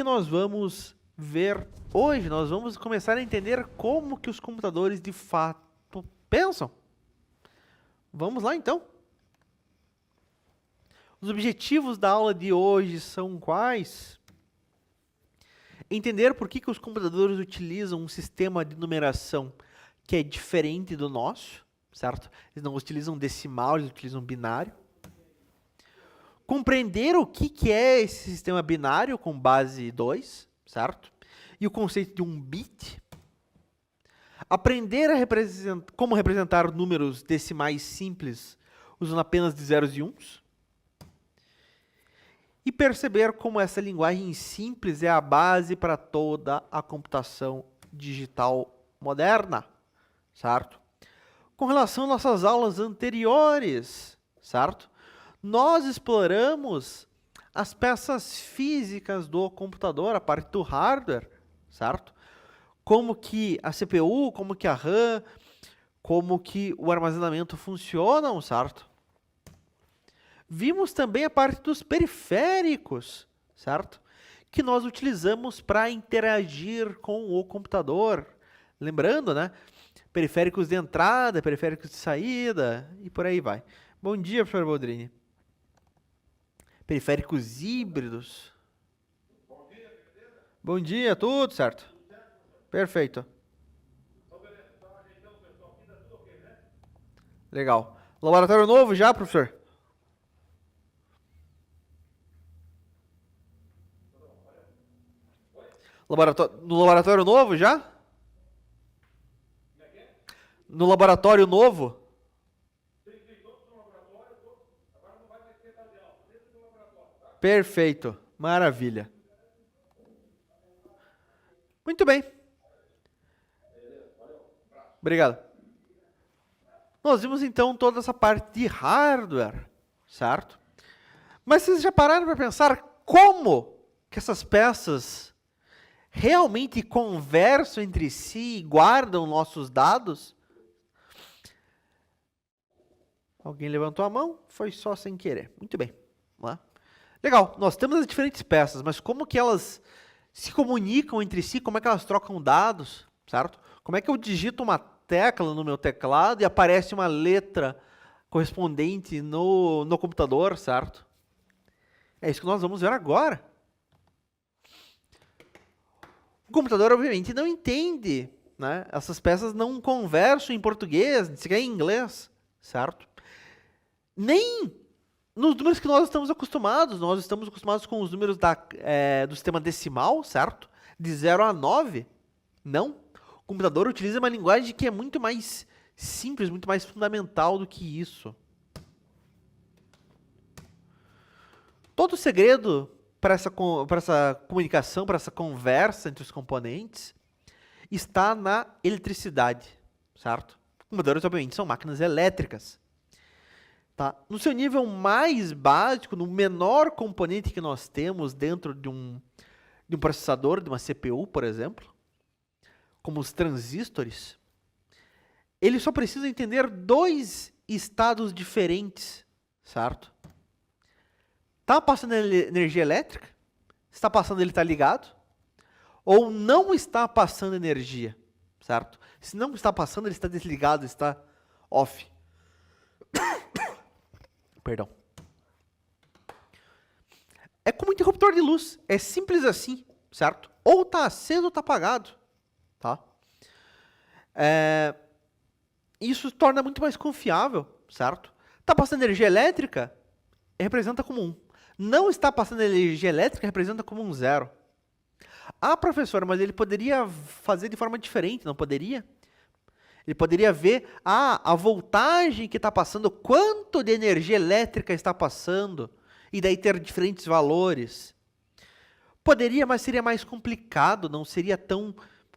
nós vamos ver hoje? Nós vamos começar a entender como que os computadores de fato pensam. Vamos lá então. Os objetivos da aula de hoje são quais? Entender por que os computadores utilizam um sistema de numeração que é diferente do nosso, certo? Eles não utilizam decimal, eles utilizam binário. Compreender o que é esse sistema binário com base 2, certo? E o conceito de um bit. Aprender como representar números decimais simples usando apenas de zeros e uns. E perceber como essa linguagem simples é a base para toda a computação digital moderna, certo? Com relação às nossas aulas anteriores, certo? Nós exploramos as peças físicas do computador, a parte do hardware, certo? Como que a CPU, como que a RAM, como que o armazenamento funcionam, certo? Vimos também a parte dos periféricos, certo? Que nós utilizamos para interagir com o computador. Lembrando, né? Periféricos de entrada, periféricos de saída e por aí vai. Bom dia, professor Boldrini. Periféricos híbridos. Bom dia, beleza? Bom dia, tudo certo? Tudo certo? Perfeito. Então, beleza. Então, ajeitando o pessoal aqui, tá tudo ok, né? Legal. Laboratório novo já, professor? No laboratório novo já? Como é que é? No laboratório novo? Tem todos no laboratório, todos. Agora não vai mais ter tal de aula, dentro do laboratório, tá? Perfeito. Maravilha. Muito bem. Beleza, valeu. Um abraço. Obrigado. Nós vimos então toda essa parte de hardware, certo? Mas vocês já pararam para pensar como que essas peças realmente conversam entre si e guardam nossos dados? Alguém levantou a mão? Foi só sem querer. Muito bem. Vamos lá. Legal, nós temos as diferentes peças, mas como que elas se comunicam entre si? Como é que elas trocam dados, certo? Como é que eu digito uma tecla no meu teclado e aparece uma letra correspondente no computador, certo? É isso que nós vamos ver agora. O computador, obviamente, não entende, né? Essas peças não conversam em português, sequer em inglês, certo? Nem nos números que nós estamos acostumados. Nós estamos acostumados com os números do sistema decimal, certo? De 0 a 9. Não. O computador utiliza uma linguagem que é muito mais simples, muito mais fundamental do que isso. Todo o segredo para essa comunicação, para essa conversa entre os componentes, está na eletricidade, certo? Computadores, obviamente, são máquinas elétricas. Tá? No seu nível mais básico, no menor componente que nós temos dentro de um processador, de uma CPU, por exemplo, como os transistores, ele só precisa entender dois estados diferentes, certo? Está passando energia elétrica? Está passando, ele está ligado? Ou não está passando energia, certo? Se não está passando, ele está desligado, está off. Perdão. É como um interruptor de luz. É simples assim, certo? Ou está aceso ou está apagado. Tá? Isso torna muito mais confiável, certo? Está passando energia elétrica? Representa como 1. Não está passando energia elétrica? Representa como um 0. Ah, professor, mas ele poderia fazer de forma diferente, não poderia? Ele poderia ver a voltagem que está passando, quanto de energia elétrica está passando, e daí ter diferentes valores. Poderia, mas seria mais complicado, não seria tão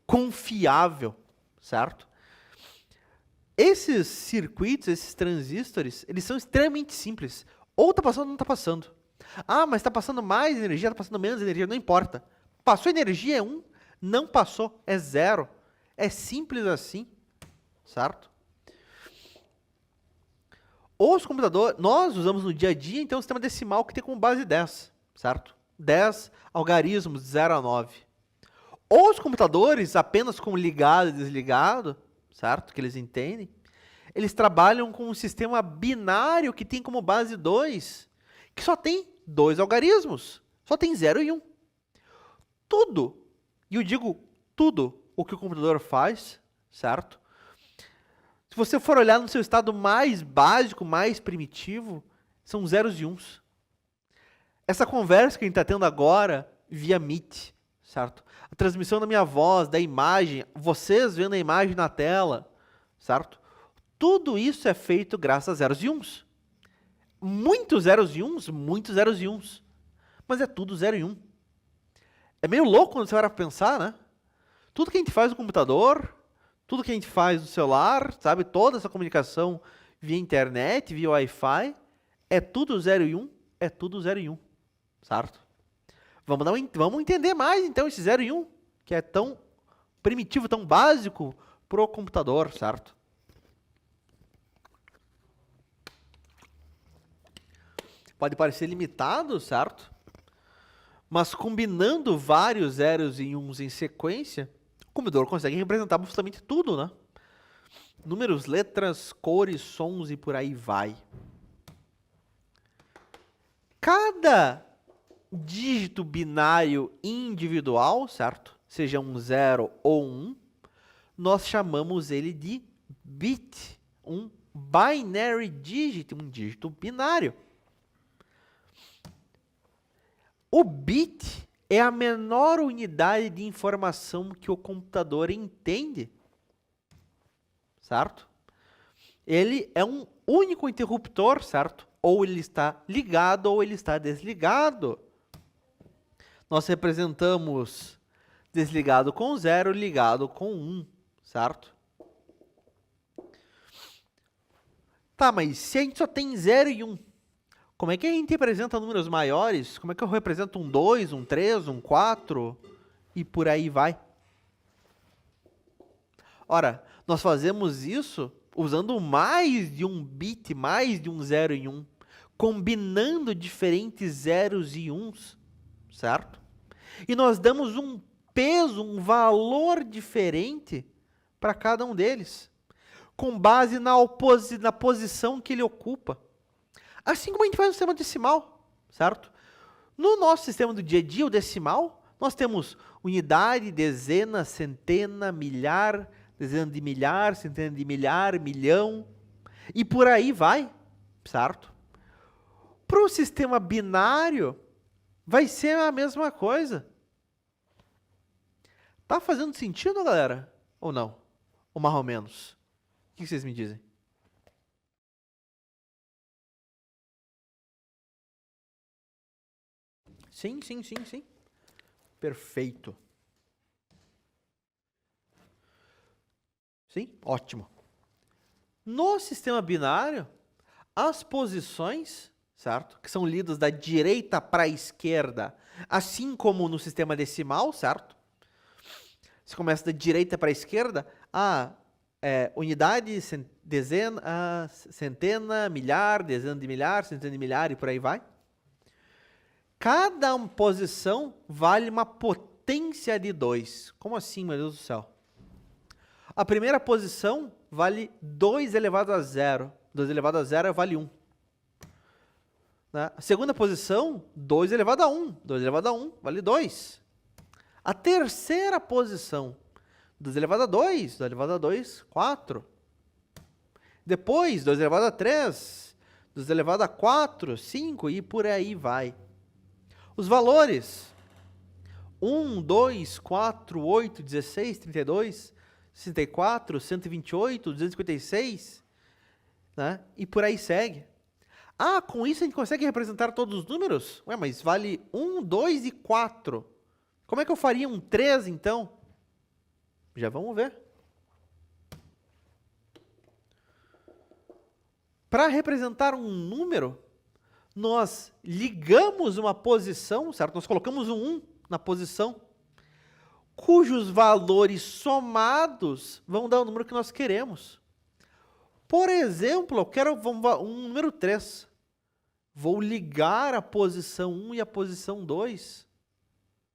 confiável, certo? Esses circuitos, esses transistores, eles são extremamente simples. Ou está passando ou não está passando. Ah, mas está passando mais energia, está passando menos energia, não importa. Passou energia é 1, não passou é 0. É simples assim. Certo? Os computadores, nós usamos no dia a dia, então, o sistema decimal que tem como base 10, certo? 10 algarismos de 0 a 9. Ou os computadores, apenas com ligado e desligado, certo? Que eles entendem, eles trabalham com um sistema binário que tem como base 2, que só tem 2 algarismos, só tem 0 e 1. Tudo, e eu digo tudo, o que o computador faz, certo? Se você for olhar no seu estado mais básico, mais primitivo, são zeros e uns. Essa conversa que a gente está tendo agora, via Meet, certo? A transmissão da minha voz, da imagem, vocês vendo a imagem na tela, certo? Tudo isso é feito graças a zeros e uns. Muitos zeros e uns, muitos zeros e uns. Mas é tudo 0 e 1. É meio louco quando você vai pensar, né? Tudo que a gente faz no computador, tudo que a gente faz no celular, sabe? Toda essa comunicação via internet, via Wi-Fi, é tudo 0 e 1, é tudo 0 e 1, certo? Vamos entender mais, então, esse 0 e 1, que é tão primitivo, tão básico pro computador, certo? Pode parecer limitado, certo? Mas combinando vários zeros e uns em sequência, o computador consegue representar absolutamente tudo, né? Números, letras, cores, sons e por aí vai. Cada dígito binário individual, certo? Seja um 0 ou um, nós chamamos ele de bit, um binary digit, um dígito binário. O bit é a menor unidade de informação que o computador entende, certo? Ele é um único interruptor, certo? Ou ele está ligado ou ele está desligado. Nós representamos desligado com 0, ligado com 1, certo? Tá, mas se a gente só tem 0 e 1, como é que a gente representa números maiores? Como é que eu represento um 2, um 3, um 4 e por aí vai? Ora, nós fazemos isso usando mais de um bit, mais de um 0 e 1, combinando diferentes zeros e uns, certo? E nós damos um peso, um valor diferente para cada um deles, com base na posição que ele ocupa. Assim como a gente faz no sistema decimal, certo? No nosso sistema do dia a dia, o decimal, nós temos unidade, dezena, centena, milhar, dezena de milhar, centena de milhar, milhão, e por aí vai, certo? Para o sistema binário, vai ser a mesma coisa. Tá fazendo sentido, galera? Ou não? Ou mais ou menos? O que vocês me dizem? Sim, sim, sim, sim. Perfeito. Sim, ótimo. No sistema binário, as posições, certo? Que são lidas da direita para a esquerda, assim como no sistema decimal, certo? Você começa da direita para a esquerda, unidade, dezena, centena, milhar, dezena de milhar, centena de milhar e por aí vai. Cada posição vale uma potência de 2. Como assim, meu Deus do céu? A primeira posição vale 2 elevado a 0. 2 elevado a 0 vale 1. Né? A segunda posição, 2 elevado a 1. 2 elevado a 1 vale 2. A terceira posição, 2 elevado a 2. 2 elevado a 2, 4. Depois, 2 elevado a 3. 2 elevado a 4, 5 e por aí vai. Os valores, 1, 2, 4, 8, 16, 32, 64, 128, 256, né? E por aí segue. Com isso a gente consegue representar todos os números? Ué, mas vale 1, 2 e 4. Como é que eu faria um 3, então? Já vamos ver. Para representar um número, nós ligamos uma posição, certo? Nós colocamos um 1 na posição, cujos valores somados vão dar o número que nós queremos. Por exemplo, eu quero um número 3. vou ligar a posição 1 e a posição 2,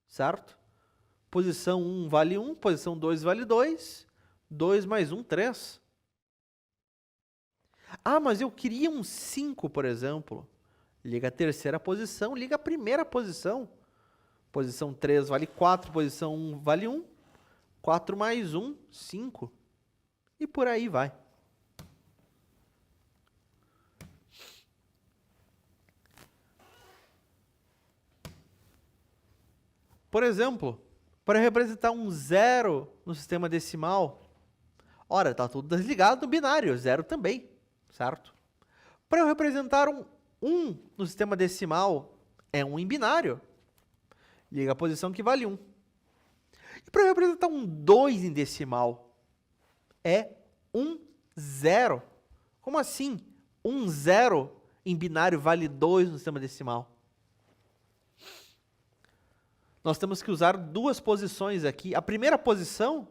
certo? Posição 1 vale 1, posição 2 vale 2, 2 mais 1, 3. Ah, mas eu queria um 5, por exemplo. Liga a terceira posição, liga a primeira posição. Posição 3 vale 4, posição 1 vale 1. 4 mais 1, 5. E por aí vai. Por exemplo, para representar um 0 no sistema decimal, ora, está tudo desligado no binário, 0 também, certo? Para eu representar um 1 no sistema decimal, é 1 em binário. Liga a posição que vale 1. E para eu representar um 2 em decimal, é 1, 0. Como assim? 1, 0 em binário vale 2 no sistema decimal. Nós temos que usar duas posições aqui. A primeira posição,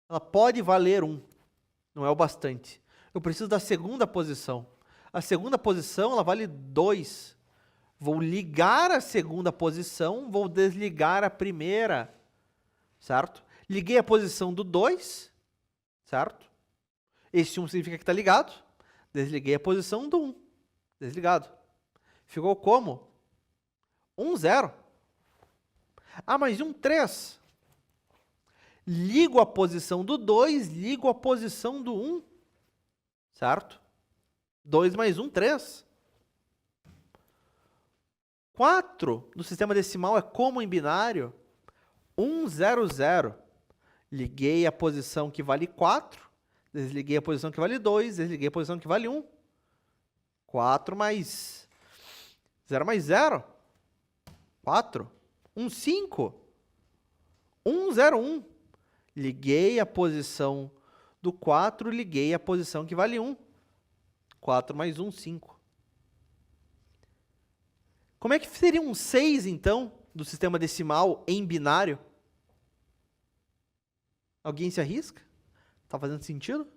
ela pode valer 1. Não é o bastante. Eu preciso da segunda posição. A segunda posição, ela vale 2. Vou ligar a segunda posição, vou desligar a primeira, certo? Liguei a posição do 2, certo? Esse 1 significa que está ligado. Desliguei a posição do 1, desligado. Ficou como? 1, 0. Ah, mas um 3. Ligo a posição do 2, ligo a posição do 1, certo? 2 mais 1, 3. 4 no sistema decimal é como em binário? 1, 0, 0. Liguei a posição que vale 4, desliguei a posição que vale 2, desliguei a posição que vale 1. 4 mais 0 mais 0. 4. 1, 5. 1, 0, 1. Liguei a posição do 4, liguei a posição que vale 1. 4 mais 1, 5. Como é que seria um 6, então, do sistema decimal em binário? Alguém se arrisca? Está fazendo sentido?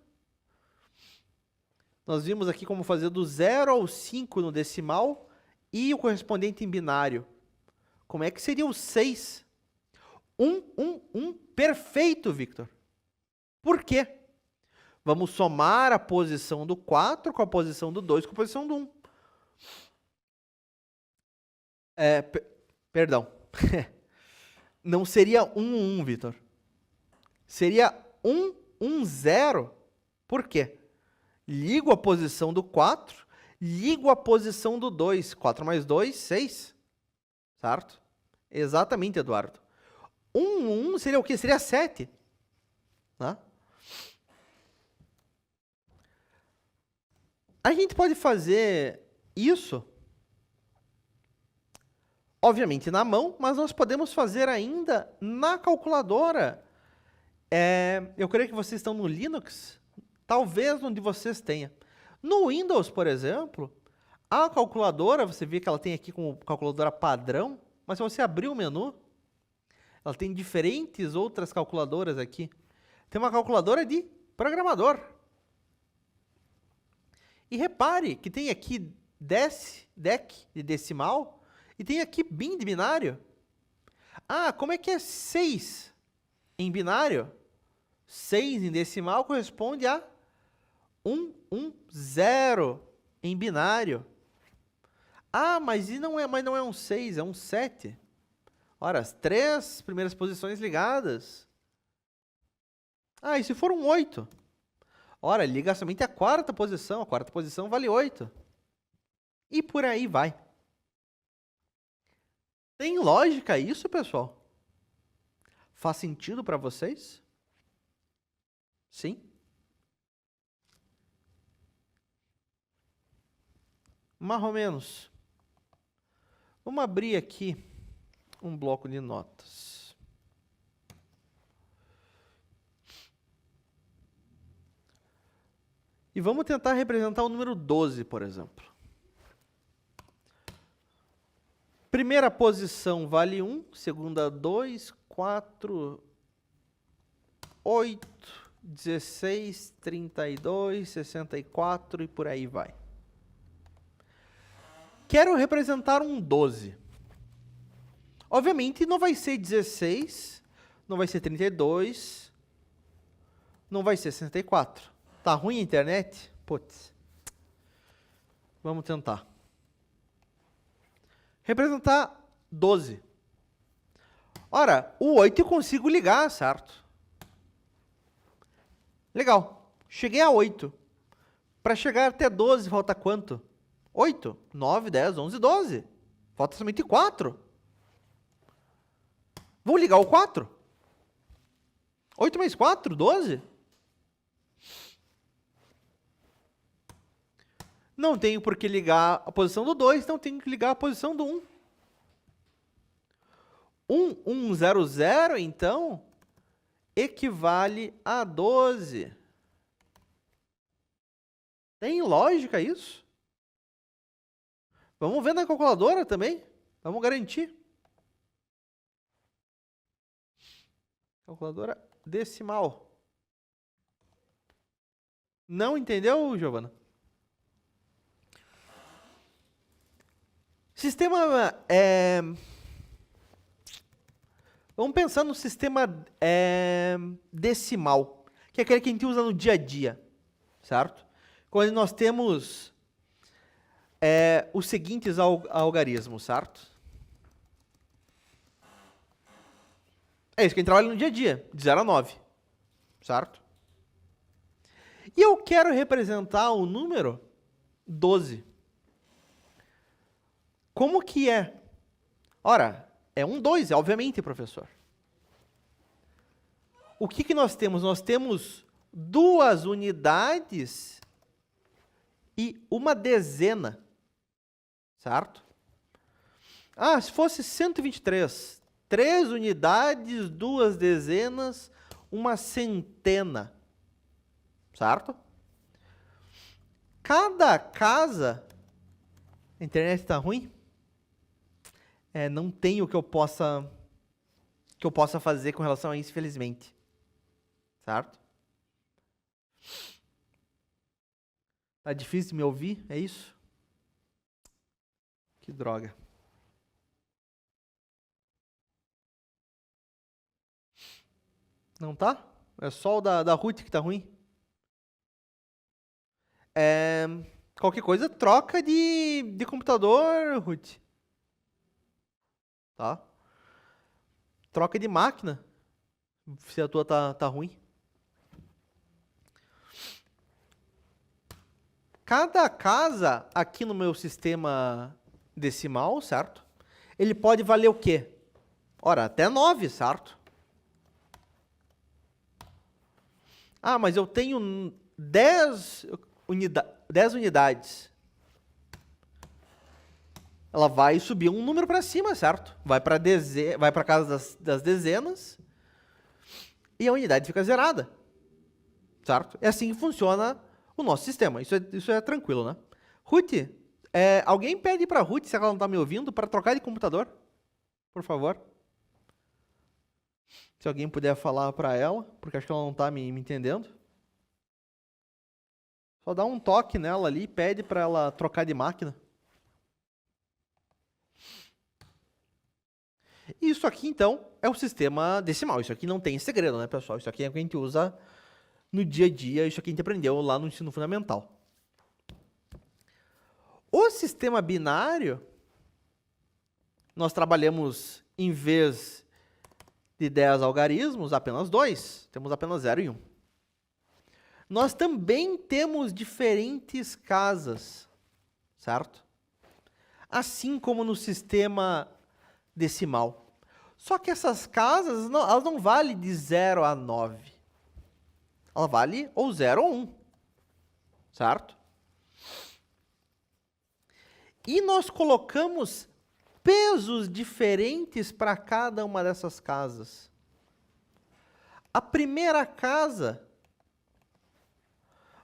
Nós vimos aqui como fazer do 0 ao 5 no decimal e o correspondente em binário. Como é que seria o 6? 1, 1, 1. Perfeito, Victor. Por quê? Vamos somar a posição do 4 com a posição do 2 com a posição do 1. Perdão. Não seria 1, 1, Victor. Seria 1, 1, 0. Por quê? Ligo a posição do 4, ligo a posição do 2. 4 mais 2, 6. Certo? Exatamente, Eduardo. 1, 1 seria o quê? Seria 7. Né? A gente pode fazer isso, obviamente, na mão, mas nós podemos fazer ainda na calculadora. Eu creio que vocês estão no Linux, talvez onde vocês tenham. No Windows, por exemplo, a calculadora, você vê que ela tem aqui como calculadora padrão, mas se você abrir o menu, ela tem diferentes outras calculadoras aqui. Tem uma calculadora de programador. E repare que tem aqui DEC de decimal e tem aqui bin de binário. Ah, como é que é 6 em binário? 6 em decimal corresponde a 1, 1, 0 em binário. Ah, mas não é um 6, é um 7. Ora, as 3 primeiras posições ligadas. Ah, e se for um 8? Ora, liga somente a quarta posição vale 8. E por aí vai. Tem lógica isso, pessoal? Faz sentido para vocês? Sim? Mais ou menos. Vamos abrir aqui um bloco de notas. E vamos tentar representar o número 12, por exemplo. Primeira posição vale 1, segunda 2, 4, 8, 16, 32, 64 e por aí vai. Quero representar um 12. Obviamente não vai ser 16, não vai ser 32, não vai ser 64. Tá ruim a internet? Putz. Vamos tentar. Representar 12. Ora, o 8 eu consigo ligar, certo? Legal. Cheguei a 8. Para chegar até 12, falta quanto? 8, 9, 10, 11, 12. Falta somente 4. Vou ligar o 4. 8 mais 4, 12. Não tenho por que ligar a posição do 2, não tenho que ligar a posição do 1. 1, 1, 0, 0, então, equivale a 12. Tem lógica isso? Vamos ver na calculadora também. Vamos garantir. Calculadora decimal. Não entendeu, Giovana? Sistema... Vamos pensar no sistema decimal, que é aquele que a gente usa no dia a dia, certo? Quando nós temos os seguintes algarismos, certo? É isso que a gente trabalha no dia a dia, de 0 a 9, certo? E eu quero representar o número 12. Como que é? Ora, é um 2, obviamente, professor. O que nós temos? Nós temos 2 unidades e uma dezena, certo? Ah, se fosse 123, 3 unidades, 2 dezenas, uma centena, certo? Cada casa... A internet está ruim? Não tem o que eu possa fazer com relação a isso, infelizmente. Certo? Tá difícil de me ouvir? É isso? Que droga. Não tá? É só o da Ruth que tá ruim? Qualquer coisa, troca de computador, Ruth. Tá? Troca de máquina, se a tua tá ruim. Cada casa aqui no meu sistema decimal, certo? Ele pode valer o quê? Ora, até 9, certo? Ah, mas eu tenho 10 unidades. Ela vai subir um número para cima, certo? Vai para a casa das dezenas e a unidade fica zerada, certo? É assim que funciona o nosso sistema. Isso é tranquilo, né? Ruth, alguém pede para Ruth, se ela não está me ouvindo, para trocar de computador? Por favor. Se alguém puder falar para ela, porque acho que ela não está me entendendo. Só dá um toque nela ali e pede para ela trocar de máquina. Isso aqui, então, é o sistema decimal. Isso aqui não tem segredo, né, pessoal? Isso aqui é o que a gente usa no dia a dia. Isso aqui a gente aprendeu lá no ensino fundamental. O sistema binário, nós trabalhamos, em vez de 10 algarismos, apenas 2. Temos apenas 0 e 1. Nós também temos diferentes casas, certo? Assim como no sistema decimal. Só que essas casas, elas não valem de 0 a 9. Ela vale ou 0 ou 1. Certo? E nós colocamos pesos diferentes para cada uma dessas casas. A primeira casa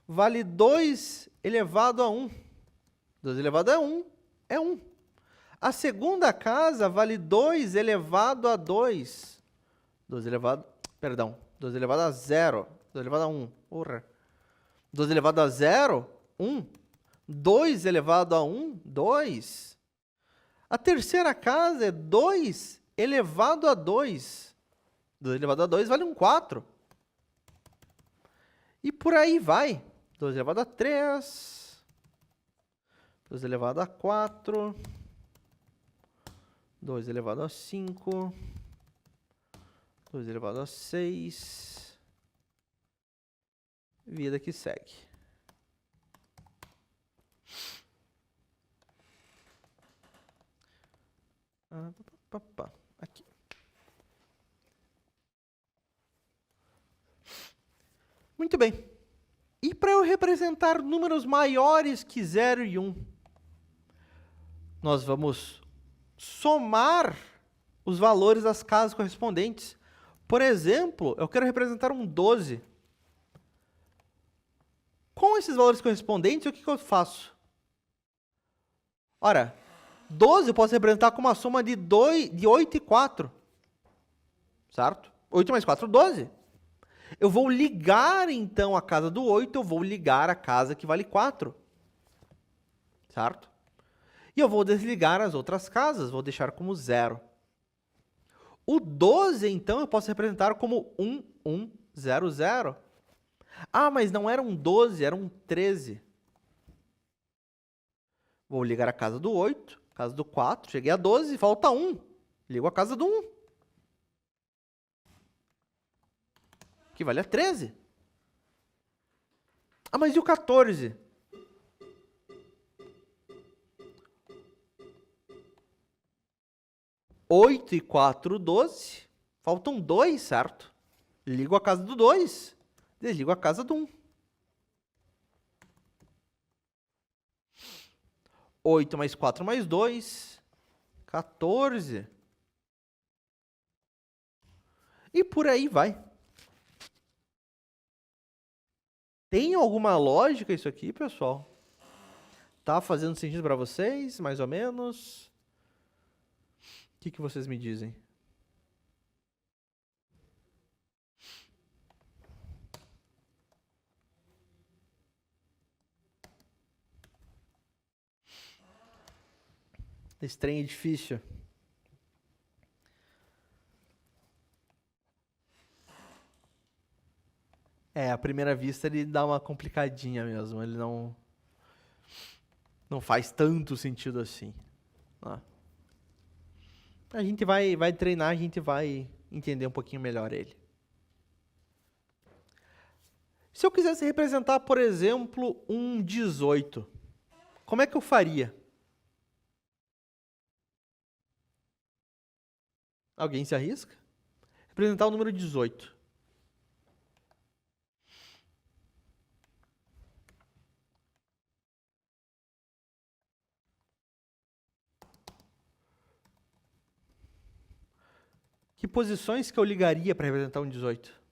vale 2 elevado a 1. 2 elevado a 1 é 1. A segunda casa vale 2 elevado a 2. 2 elevado a 0. 2 elevado a 1. Porra. 2 elevado a 0, 1. 2 elevado a 1, 2. A terceira casa é 2 elevado a 2. 2 elevado a 2 vale um 4. E por aí vai. 2 elevado a 3. 2 elevado a 4. 2 elevado a 5. 2 elevado a 6. Vida que segue. Aqui. Muito bem. E para eu representar números maiores que 0 e 1, nós vamos somar os valores das casas correspondentes. Por exemplo, eu quero representar um 12. Com esses valores correspondentes, o que eu faço? Ora, 12 eu posso representar com uma soma de 8 e 4. Certo? 8 mais 4, 12. Eu vou ligar, então, a casa do 8, eu vou ligar a casa que vale 4. Certo? E eu vou desligar as outras casas, vou deixar como 0. O 12, então, eu posso representar como 1, 1, 0, 0. Ah, mas não era um 12, era um 13. Vou ligar a casa do 8, casa do 4, cheguei a 12, falta 1. Ligo a casa do 1. Que vale a 13. Ah, mas e o 14? Oito e 4, 12. Faltam 2, certo? Ligo a casa do 2. Desligo a casa do 1. 8 mais 4 mais 2. 14. E por aí vai. Tem alguma lógica isso aqui, pessoal? Tá fazendo sentido para vocês, mais ou menos? O que vocês me dizem? Esse trem é difícil. À primeira vista ele dá uma complicadinha mesmo. Ele não faz tanto sentido assim. A gente vai treinar, a gente vai entender um pouquinho melhor ele. Se eu quisesse representar, por exemplo, um 18, como é que eu faria? Alguém se arrisca? Representar o número 18. Que posições que eu ligaria para representar um 18?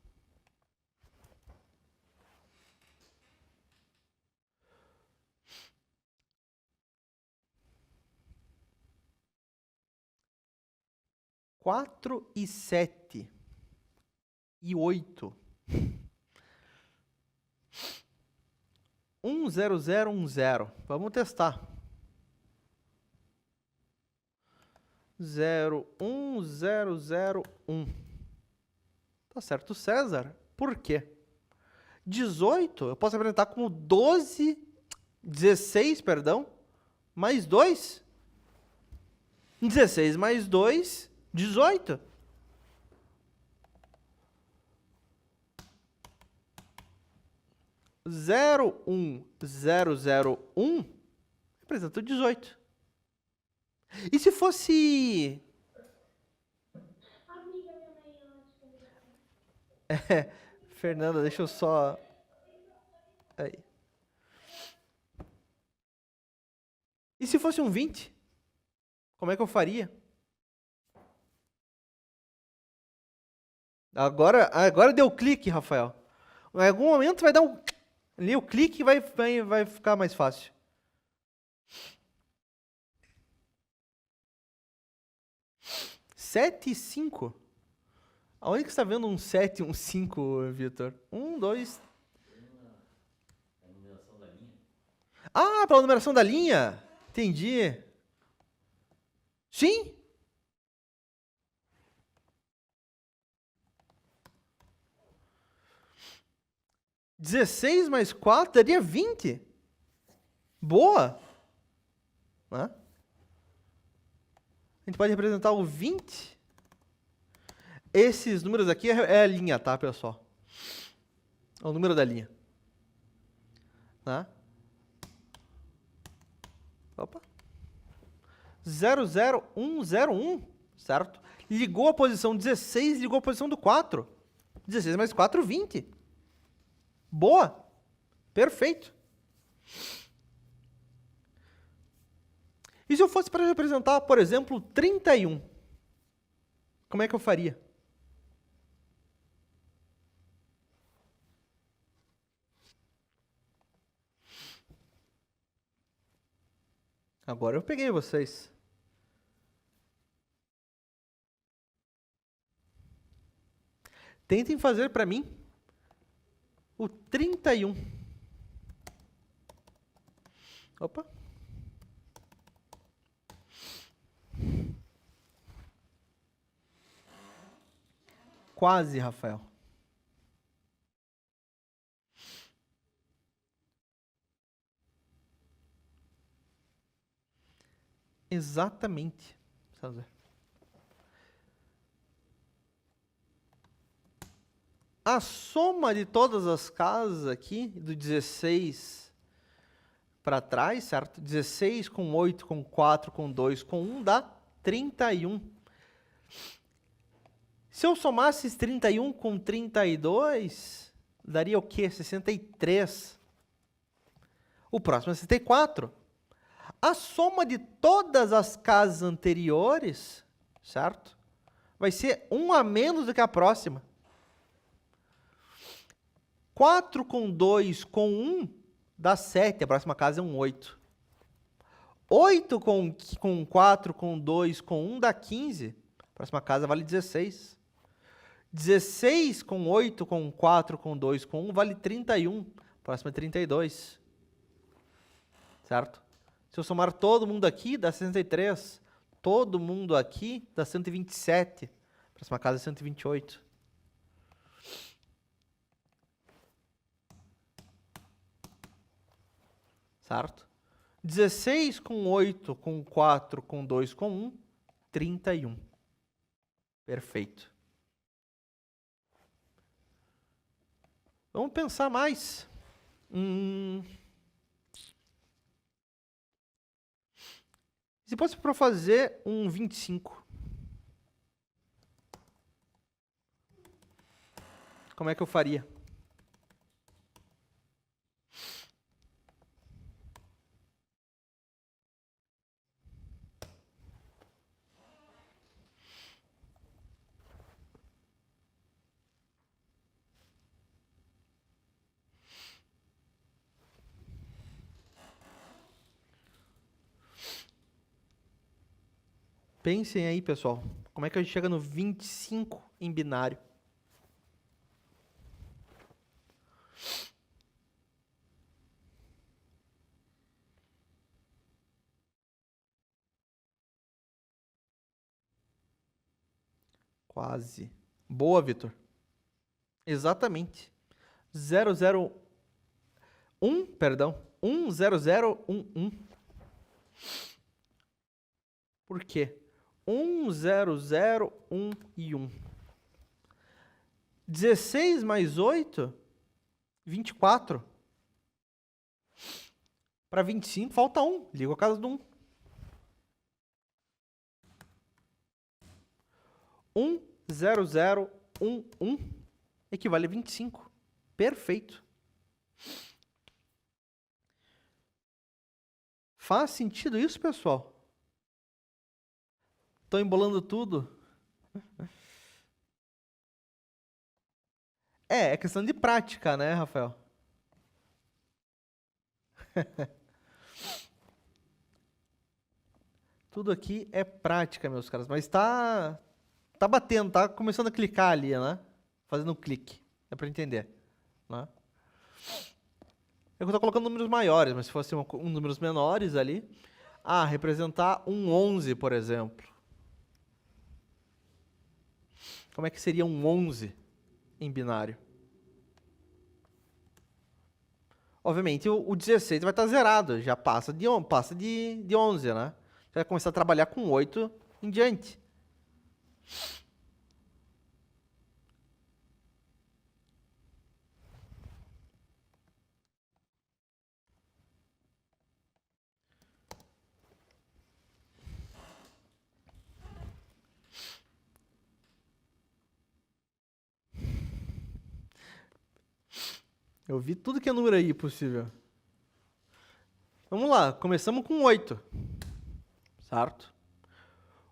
Quatro e 7 e 8. 1, 0, 0, 1, 0. Vamos testar. 0, 1, 0, 0, 1. Tá certo, César. Por quê? 18 eu posso representar como 16, mais 2. 16 mais 2, 18. Zero, 1, 0, 0, 1 representa o 18. E se fosse... Fernanda, deixa eu só... Aí. E se fosse um 20? Como é que eu faria? Agora deu clique, Rafael. Em algum momento vai dar um... Ali o clique vai ficar mais fácil. Sete e 5. Aonde que você está vendo um 7 e um 5, Vitor? 1, 2... A numeração da linha. Ah, pela numeração da linha? Entendi. Sim. Dezesseis mais 4 daria 20. Boa. Né? A gente pode representar o 20. Esses números aqui é a linha, tá, pessoal? É o número da linha. Tá? Opa. 00101, certo? Ligou a posição 16, ligou a posição do 4. 16 mais 4, 20. Boa. Perfeito. E se eu fosse para representar, por exemplo, 31? Como é que eu faria? Agora eu peguei vocês. Tentem fazer para mim o 31. Opa. Quase, Rafael. Exatamente. A soma de todas as casas aqui, do 16 para trás, certo? 16 com 8, com 4, com 2, com 1, dá 31. Se eu somasse esse 31 com 32, daria o quê? 63. O próximo é 64. A soma de todas as casas anteriores, certo? Vai ser 1 a menos do que a próxima. 4 com 2 com 1 dá 7, a próxima casa é um 8. 8 com 4 com 2 com 1 dá 15, a próxima casa vale 16. 16 com 8 com 4 com 2 com 1 vale 31, a próxima é 32. Certo? Se eu somar todo mundo aqui, dá 63. Todo mundo aqui dá 127. A próxima casa é 128. Certo? 16 com 8, com 4, com 2, com 1, 31. Perfeito. Vamos pensar mais. Se fosse para fazer um 25, como é que eu faria? Pensem aí, pessoal. Como é que a gente chega no 25 em binário? Quase. Boa, Vitor. Exatamente. 001, perdão. 10011. Por quê? 10011 e 1. 16 mais 8, 24. Para 25 falta 1. Ligo a casa do 1. 10011 equivale a 25. Perfeito. Faz sentido isso, pessoal? Estou embolando tudo? É questão de prática, né, Rafael? Tudo aqui é prática, meus caras. Mas tá batendo, tá começando a clicar ali, né? Fazendo um clique. É para entender, né? Eu estou colocando números maiores, mas se fosse números menores ali. Ah, representar um 11, por exemplo. Como é que seria um 11 em binário? Obviamente, o 16 vai estar zerado, já passa de 11, né? Já vai começar a trabalhar com 8 em diante. Eu vi tudo que é número aí possível. Vamos lá, começamos com 8. Certo?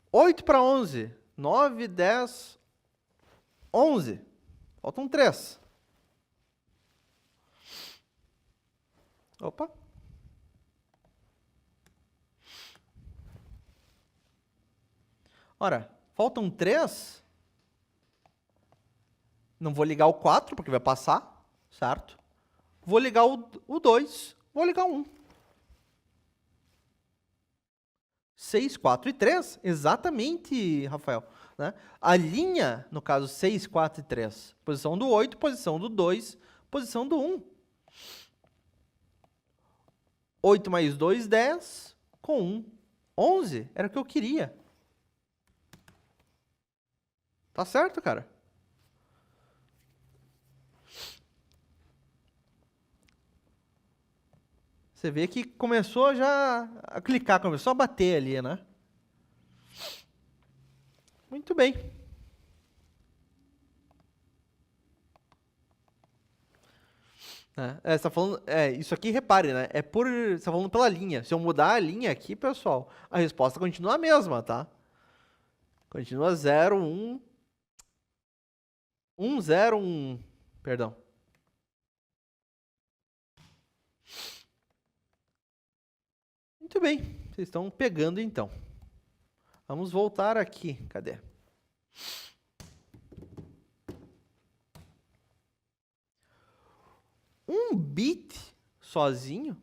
8 para 11. 9, 10, 11. Faltam 3. Opa. Ora, faltam 3. Não vou ligar o 4, porque vai passar, certo? Vou ligar o 2, vou ligar o 1. 6, 4 e 3, exatamente, Rafael. Né? A linha, no caso, 6, 4 e 3. Posição do 8, posição do 2, posição do 1. 8 mais 2, 10, com 1, 11. Era o que eu queria. Tá certo, cara? Você vê que começou já a clicar, começou a bater ali, né? Muito bem. Você tá falando, isso aqui, repare, né? Você tá falando pela linha. Se eu mudar a linha aqui, pessoal, a resposta continua a mesma, tá? Continua 0, 1, 1, 0, 1. Perdão. Muito bem, vocês estão pegando então. Vamos voltar aqui. Cadê? Um bit sozinho,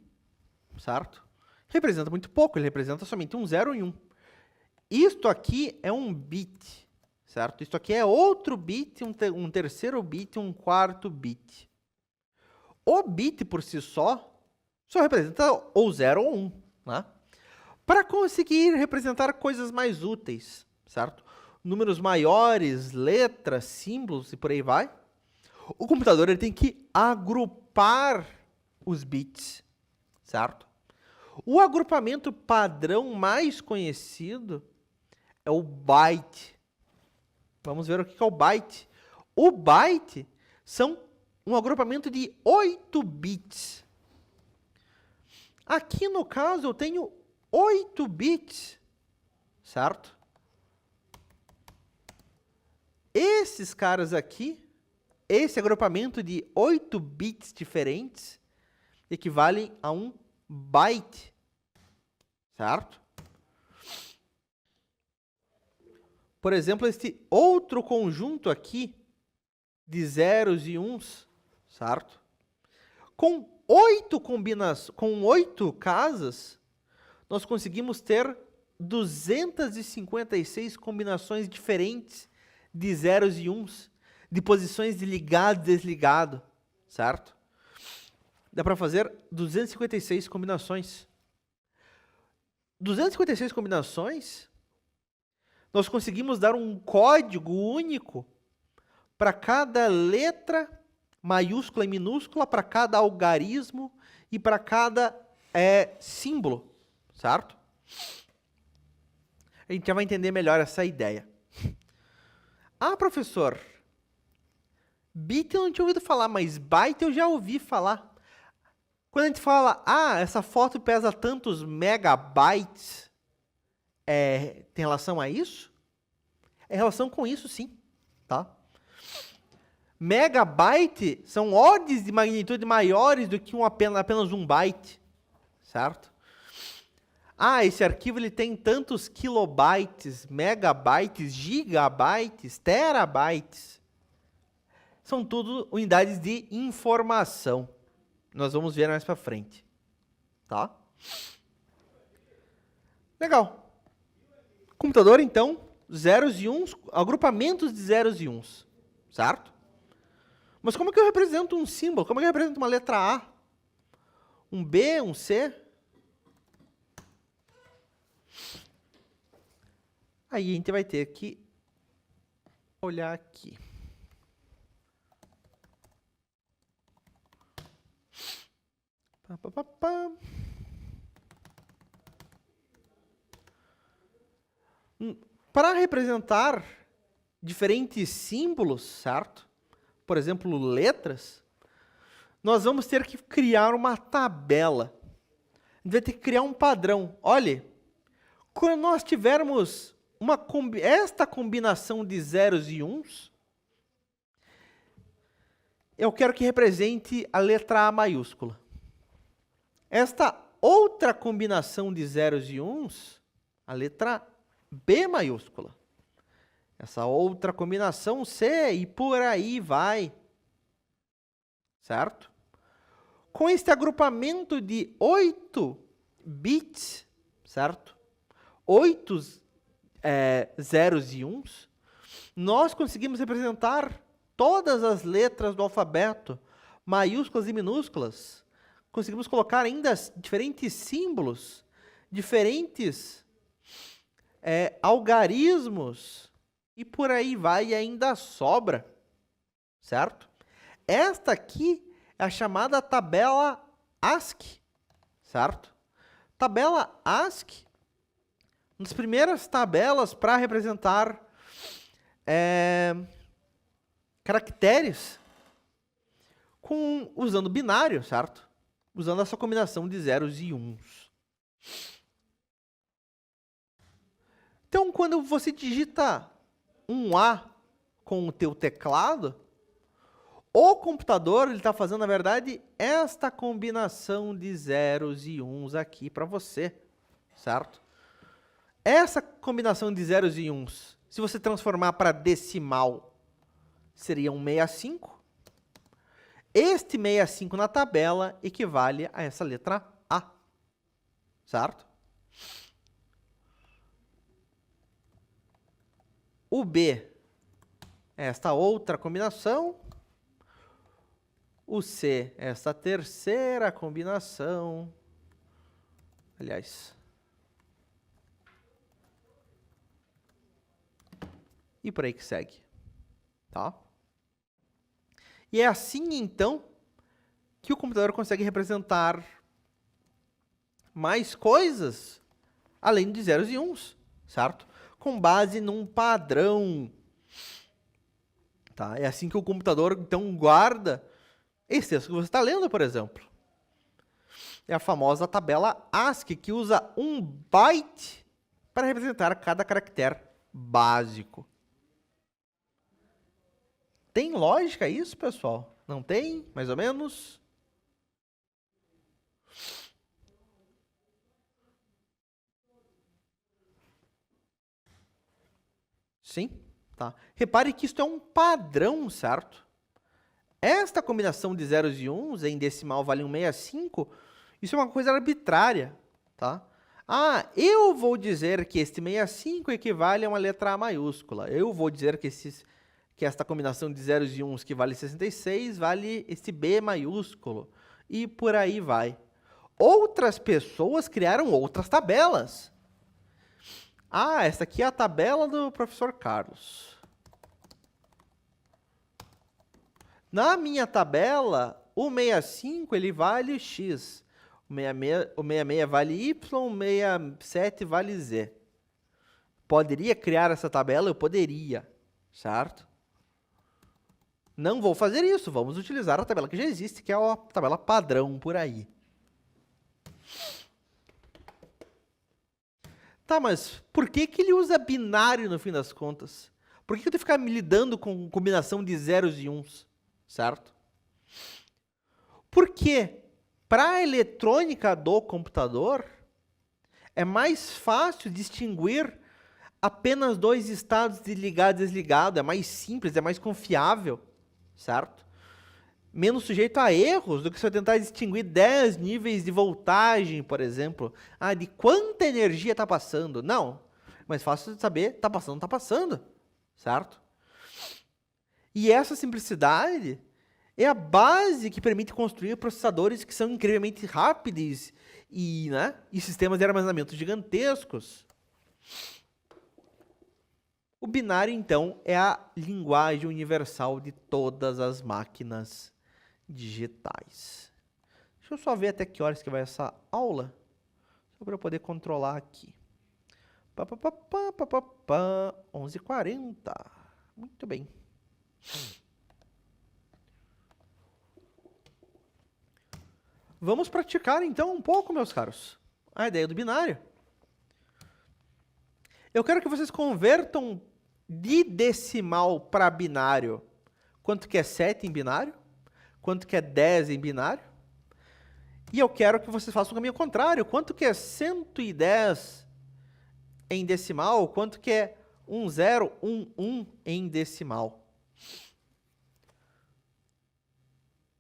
certo? Representa muito pouco, ele representa somente um 0 e 1. Isto aqui é um bit, certo? Isto aqui é outro bit, um terceiro bit, um quarto bit. O bit por si só representa ou 0 ou 1, né? Para conseguir representar coisas mais úteis, certo? Números maiores, letras, símbolos e por aí vai, o computador ele tem que agrupar os bits, certo? O agrupamento padrão mais conhecido é o byte. Vamos ver o que é o byte. O byte são um agrupamento de 8 bits. Aqui no caso eu tenho 8 bits, certo? Esses caras aqui, esse agrupamento de 8 bits diferentes, equivalem a um byte, certo? Por exemplo, este outro conjunto aqui, de zeros e uns, certo? Com 8 casas, nós conseguimos ter 256 combinações diferentes de zeros e uns, de posições de ligado e desligado, certo? Dá para fazer 256 combinações. 256 combinações, nós conseguimos dar um código único para cada letra maiúscula e minúscula, para cada algarismo e para cada símbolo, certo? A gente já vai entender melhor essa ideia. Ah, professor, bit eu não tinha ouvido falar, mas byte eu já ouvi falar. Quando a gente fala, essa foto pesa tantos megabytes, tem relação a isso? É relação com isso, sim, tá? Megabyte são ordens de magnitude maiores do que apenas um byte, certo? Esse arquivo ele tem tantos kilobytes, megabytes, gigabytes, terabytes. São tudo unidades de informação. Nós vamos ver mais para frente, tá? Legal. Computador, então, zeros e uns, agrupamentos de zeros e uns, certo? Mas como que eu represento um símbolo? Como que eu represento uma letra A? Um B, um C? Aí a gente vai ter que olhar aqui. Pá, pá, pá, pá. Para representar diferentes símbolos, certo? Por exemplo, letras, nós vamos ter que criar uma tabela. A gente vai ter que criar um padrão. Olhe, quando nós tivermos esta combinação de zeros e uns, eu quero que represente a letra A maiúscula. Esta outra combinação de zeros e uns, a letra B maiúscula. Essa outra combinação C e por aí vai. Certo? Com este agrupamento de 8 bits, certo? 8 zeros e uns, nós conseguimos representar todas as letras do alfabeto, maiúsculas e minúsculas. Conseguimos colocar ainda diferentes símbolos, diferentes algarismos, e por aí vai, e ainda sobra, certo? Esta aqui é a chamada tabela ASCII, certo? Tabela ASCII, uma das primeiras tabelas para representar caracteres usando binário, certo? Usando essa combinação de zeros e uns. Então, quando você digita um A com o teu teclado, o computador está fazendo, na verdade, esta combinação de zeros e uns aqui para você, certo? Essa combinação de zeros e uns, se você transformar para decimal, seria um 65. Este 65 na tabela equivale a essa letra A, certo? O B é esta outra combinação. O C é esta terceira combinação. Aliás. E por aí que segue. Tá? E é assim, então, que o computador consegue representar mais coisas, além de zeros e uns, certo? Com base num padrão. Tá? É assim que o computador, então, guarda esse texto que você está lendo, por exemplo. É a famosa tabela ASCII, que usa 1 byte para representar cada caractere básico. Tem lógica isso, pessoal? Não tem? Mais ou menos? Sim? Tá. Repare que isso é um padrão, certo? Esta combinação de zeros e uns, em decimal vale 165, isso é uma coisa arbitrária, tá? Ah, eu vou dizer que este 65 equivale a uma letra A maiúscula. Eu vou dizer que esta combinação de zeros e uns que vale 66 vale este B maiúsculo. E por aí vai. Outras pessoas criaram outras tabelas. Ah, essa aqui é a tabela do professor Carlos. Na minha tabela, o 65 ele vale X. O 66 vale Y, o 67 vale Z. Poderia criar essa tabela? Eu poderia, certo? Não vou fazer isso, vamos utilizar a tabela que já existe, que é a tabela padrão por aí. Tá, mas por que ele usa binário no fim das contas? Por que eu tenho que ficar me lidando com combinação de zeros e uns, certo? Porque para a eletrônica do computador, é mais fácil distinguir apenas dois estados de ligado e desligado, é mais simples, é mais confiável, certo? menos sujeito a erros do que se eu tentar distinguir 10 níveis de voltagem, por exemplo. Ah, de quanta energia está passando. Não, mas fácil de saber, está passando, certo? E essa simplicidade é a base que permite construir processadores que são incrivelmente rápidos e, né, e sistemas de armazenamento gigantescos. O binário, então, é a linguagem universal de todas as máquinas digitais. Deixa eu só ver até que horas que vai essa aula, só para eu poder controlar aqui. 11h40. Muito bem. Vamos praticar, então, um pouco, meus caros, a ideia do binário. Eu quero que vocês convertam de decimal para binário quanto que é 7 em binário, quanto que é 10 em binário, e eu quero que vocês façam o caminho contrário, quanto que é 110 em decimal, quanto que é 1011 em decimal.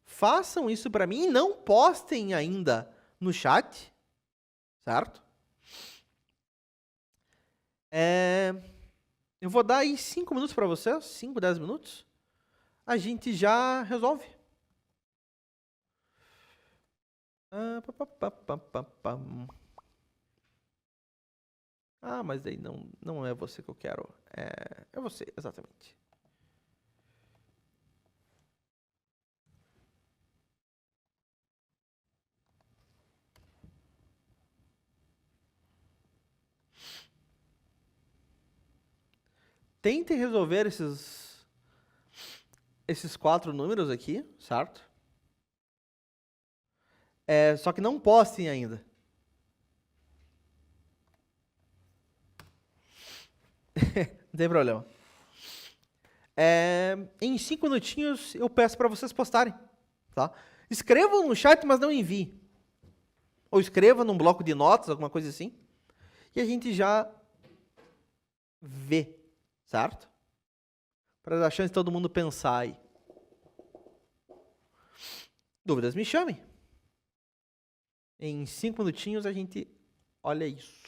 Façam isso para mim e não postem ainda no chat, certo? Eu vou dar aí 5 minutos para vocês, 5, 10 minutos. A gente já resolve. Ah, mas daí não é você que eu quero. É você, exatamente. Tentem resolver esses 4 números aqui, certo? Só que não postem ainda. Não tem problema. Em 5 minutinhos eu peço para vocês postarem, tá? Escrevam no chat, mas não enviem. Ou escreva num bloco de notas, alguma coisa assim. E a gente já vê, certo? Para dar chance de todo mundo pensar aí. Dúvidas, me chamem. Em 5 minutinhos a gente olha isso.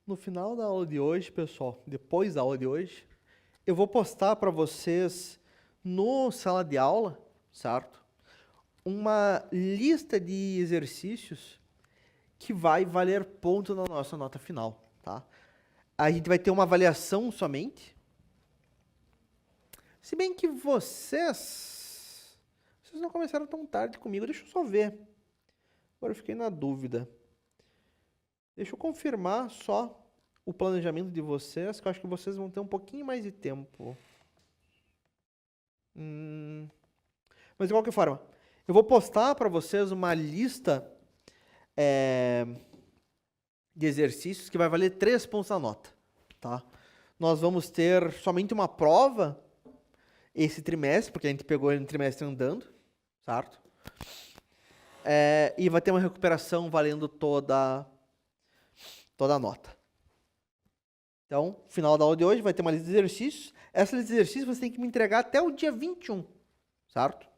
No final da aula de hoje, pessoal, depois da aula de hoje, eu vou postar para vocês no sala de aula, certo? Uma lista de exercícios que vai valer ponto na nossa nota final, tá? A gente vai ter uma avaliação somente. Se bem que vocês não começaram tão tarde comigo, deixa eu só ver. Agora eu fiquei na dúvida. Deixa eu confirmar só o planejamento de vocês, que eu acho que vocês vão ter um pouquinho mais de tempo. Mas de qualquer forma, eu vou postar para vocês uma lista de exercícios que vai valer 3 pontos na nota, tá? Nós vamos ter somente uma prova esse trimestre, porque a gente pegou ele no trimestre andando, certo? E vai ter uma recuperação valendo toda a nota. Então, final da aula de hoje vai ter uma lista de exercícios. Essa lista de exercícios você tem que me entregar até o dia 21, certo?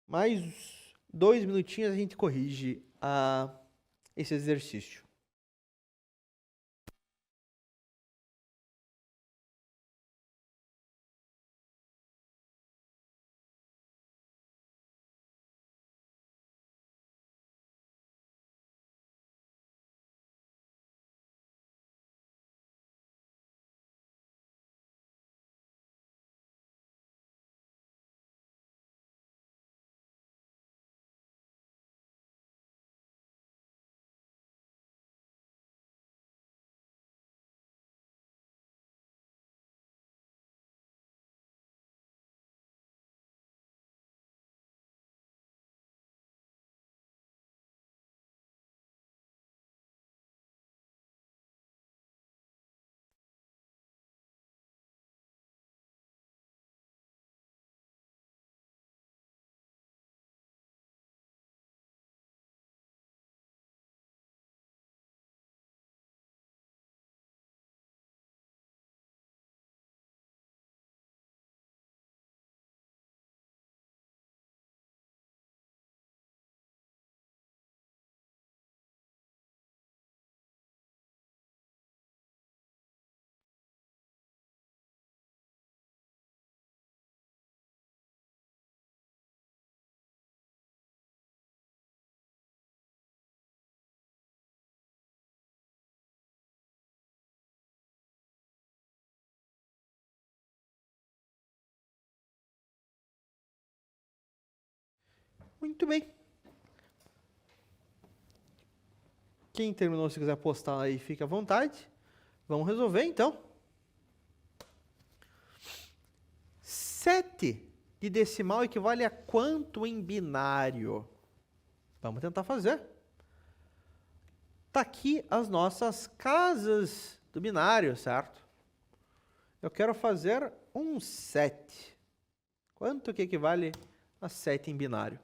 Mais 2 minutinhos a gente corrige esse exercício. Muito bem. Quem terminou, se quiser postar aí, fica à vontade. Vamos resolver, então. 7 de decimal equivale a quanto em binário? Vamos tentar fazer. Tá aqui as nossas casas do binário, certo? Eu quero fazer um 7. Quanto que equivale a 7 em binário?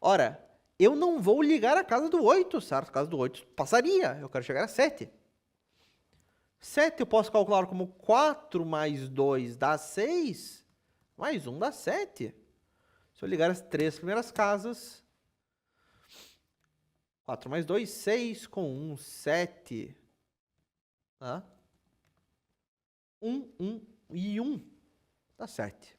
Ora, eu não vou ligar a casa do 8, certo? A casa do 8 passaria, eu quero chegar a 7. 7 eu posso calcular como 4 mais 2 dá 6, mais 1 dá 7. Se eu ligar as 3 primeiras casas, 4 mais 2, 6, com 1, 7. 1 e 1 dá 7.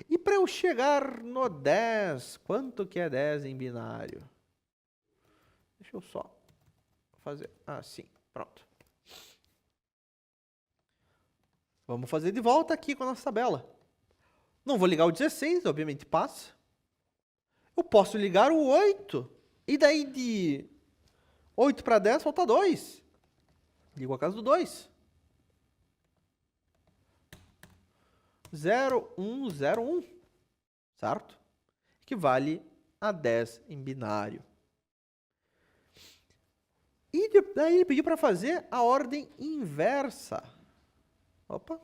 E para eu chegar no 10, quanto que é 10 em binário? Deixa eu só fazer assim, pronto. Vamos fazer de volta aqui com a nossa tabela. Não vou ligar o 16, obviamente passa. Eu posso ligar o 8. E daí de 8 para 10 falta 2. Ligo a casa do 2. 0, 1, 0, 1. Certo? Equivale a 10 em binário. E daí ele pediu para fazer a ordem inversa. Opa.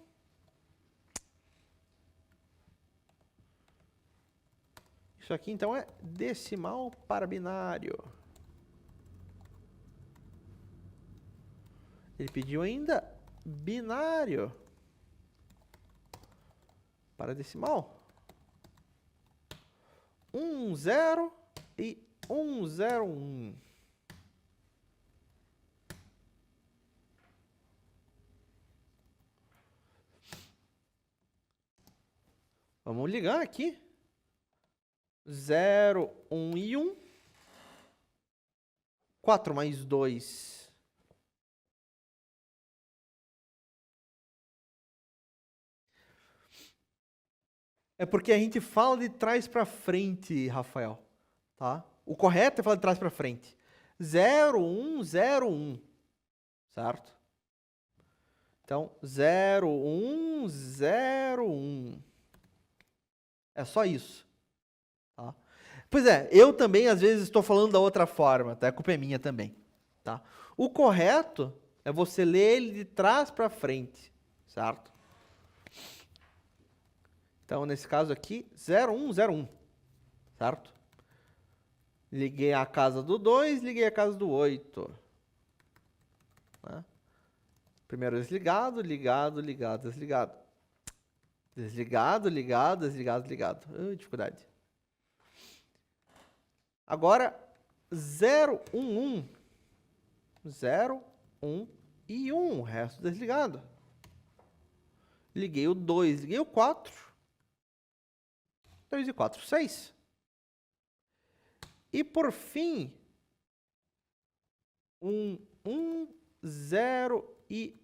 Isso aqui então é decimal para binário. Ele pediu ainda binário para decimal. 1, 0 e 101. Vamos ligar aqui. 0, 1 e 1. 4 mais 2. É porque a gente fala de trás para frente, Rafael. Tá? O correto é falar de trás para frente. 0, 1, 0, 1. Certo? Então, 0, 1, 0, 1. É só isso. Tá? Pois é, eu também às vezes estou falando da outra forma, tá? A culpa é minha também. Tá? O correto é você ler ele de trás para frente. Certo? Então, nesse caso aqui, 0101, certo? Liguei a casa do 2, liguei a casa do 8. Né? Primeiro desligado, ligado, ligado, desligado. Desligado, ligado, desligado, ligado. Dificuldade. Agora, 011. 0, 1 e 1. O resto desligado. Liguei o 2, liguei o 4. 2 e 4, 6. E por fim, 1, 0 e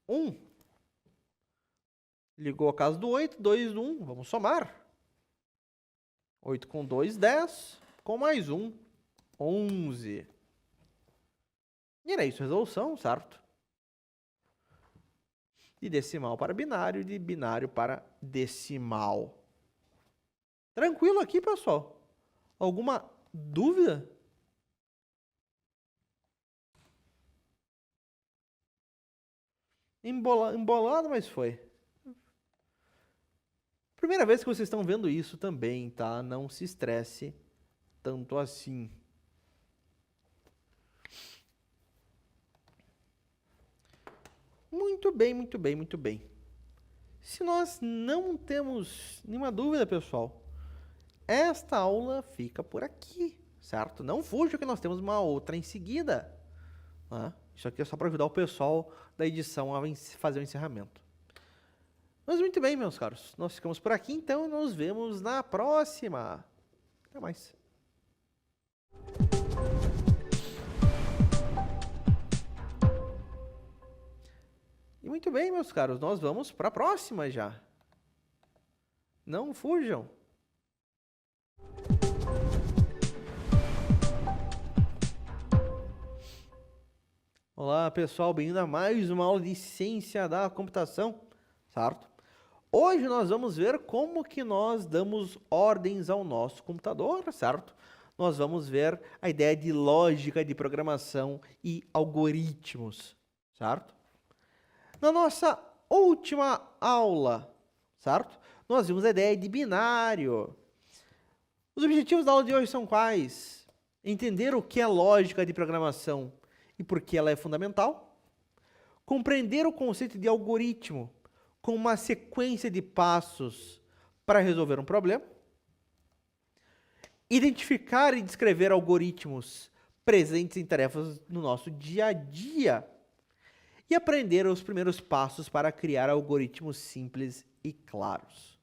1. Ligou a casa do 8, 2, 1. Vamos somar. 8 com 2, 10. Com mais 1, 11. E era isso, resolução, certo? De decimal para binário, de binário para decimal. Tranquilo aqui, pessoal? Alguma dúvida? Embolado, mas foi. Primeira vez que vocês estão vendo isso também, tá? Não se estresse tanto assim. Muito bem, muito bem, muito bem. Se nós não temos nenhuma dúvida, pessoal, esta aula fica por aqui, certo? Não fuja que nós temos uma outra em seguida. Né? Isso aqui é só para ajudar o pessoal da edição a fazer o encerramento. Mas muito bem, meus caros. Nós ficamos por aqui, então nos vemos na próxima. Até mais. E muito bem, meus caros. Nós vamos para a próxima já. Não fujam. Olá, pessoal, bem-vindo a mais uma aula de ciência da computação, certo? Hoje nós vamos ver como que nós damos ordens ao nosso computador, certo? Nós vamos ver a ideia de lógica de programação e algoritmos, certo? Na nossa última aula, certo? Nós vimos a ideia de binário. Os objetivos da aula de hoje são quais? Entender o que é lógica de programação e por que ela é fundamental, compreender o conceito de algoritmo como uma sequência de passos para resolver um problema, identificar e descrever algoritmos presentes em tarefas no nosso dia a dia e aprender os primeiros passos para criar algoritmos simples e claros.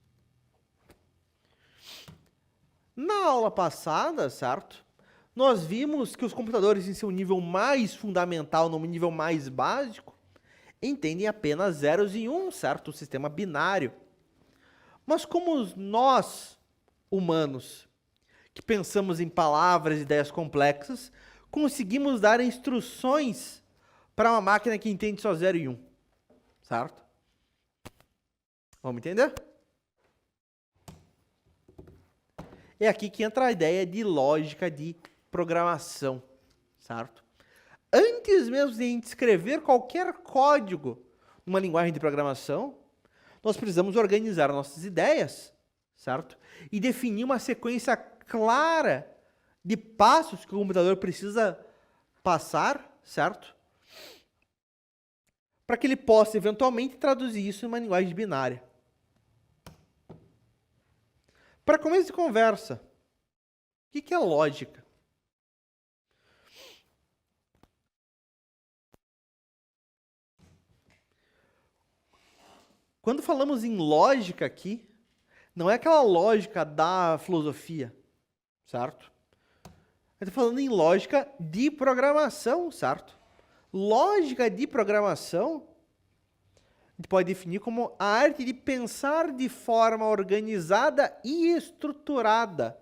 Na aula passada, certo? Nós vimos que os computadores em seu nível mais fundamental, no nível mais básico, entendem apenas zeros e uns, certo? O sistema binário. Mas como nós, humanos, que pensamos em palavras e ideias complexas, conseguimos dar instruções para uma máquina que entende só 0 e 1, certo? Vamos entender? É aqui que entra a ideia de lógica de programação, certo? Antes mesmo de a gente escrever qualquer código numa linguagem de programação, nós precisamos organizar nossas ideias, certo? E definir uma sequência clara de passos que o computador precisa passar, certo? Para que ele possa eventualmente traduzir isso em uma linguagem binária. Para começo de conversa, O que é lógica? Quando falamos em lógica aqui, não é aquela lógica da filosofia, certo? Eu estou falando em lógica de programação, certo? Lógica de programação a gente pode definir como a arte de pensar de forma organizada e estruturada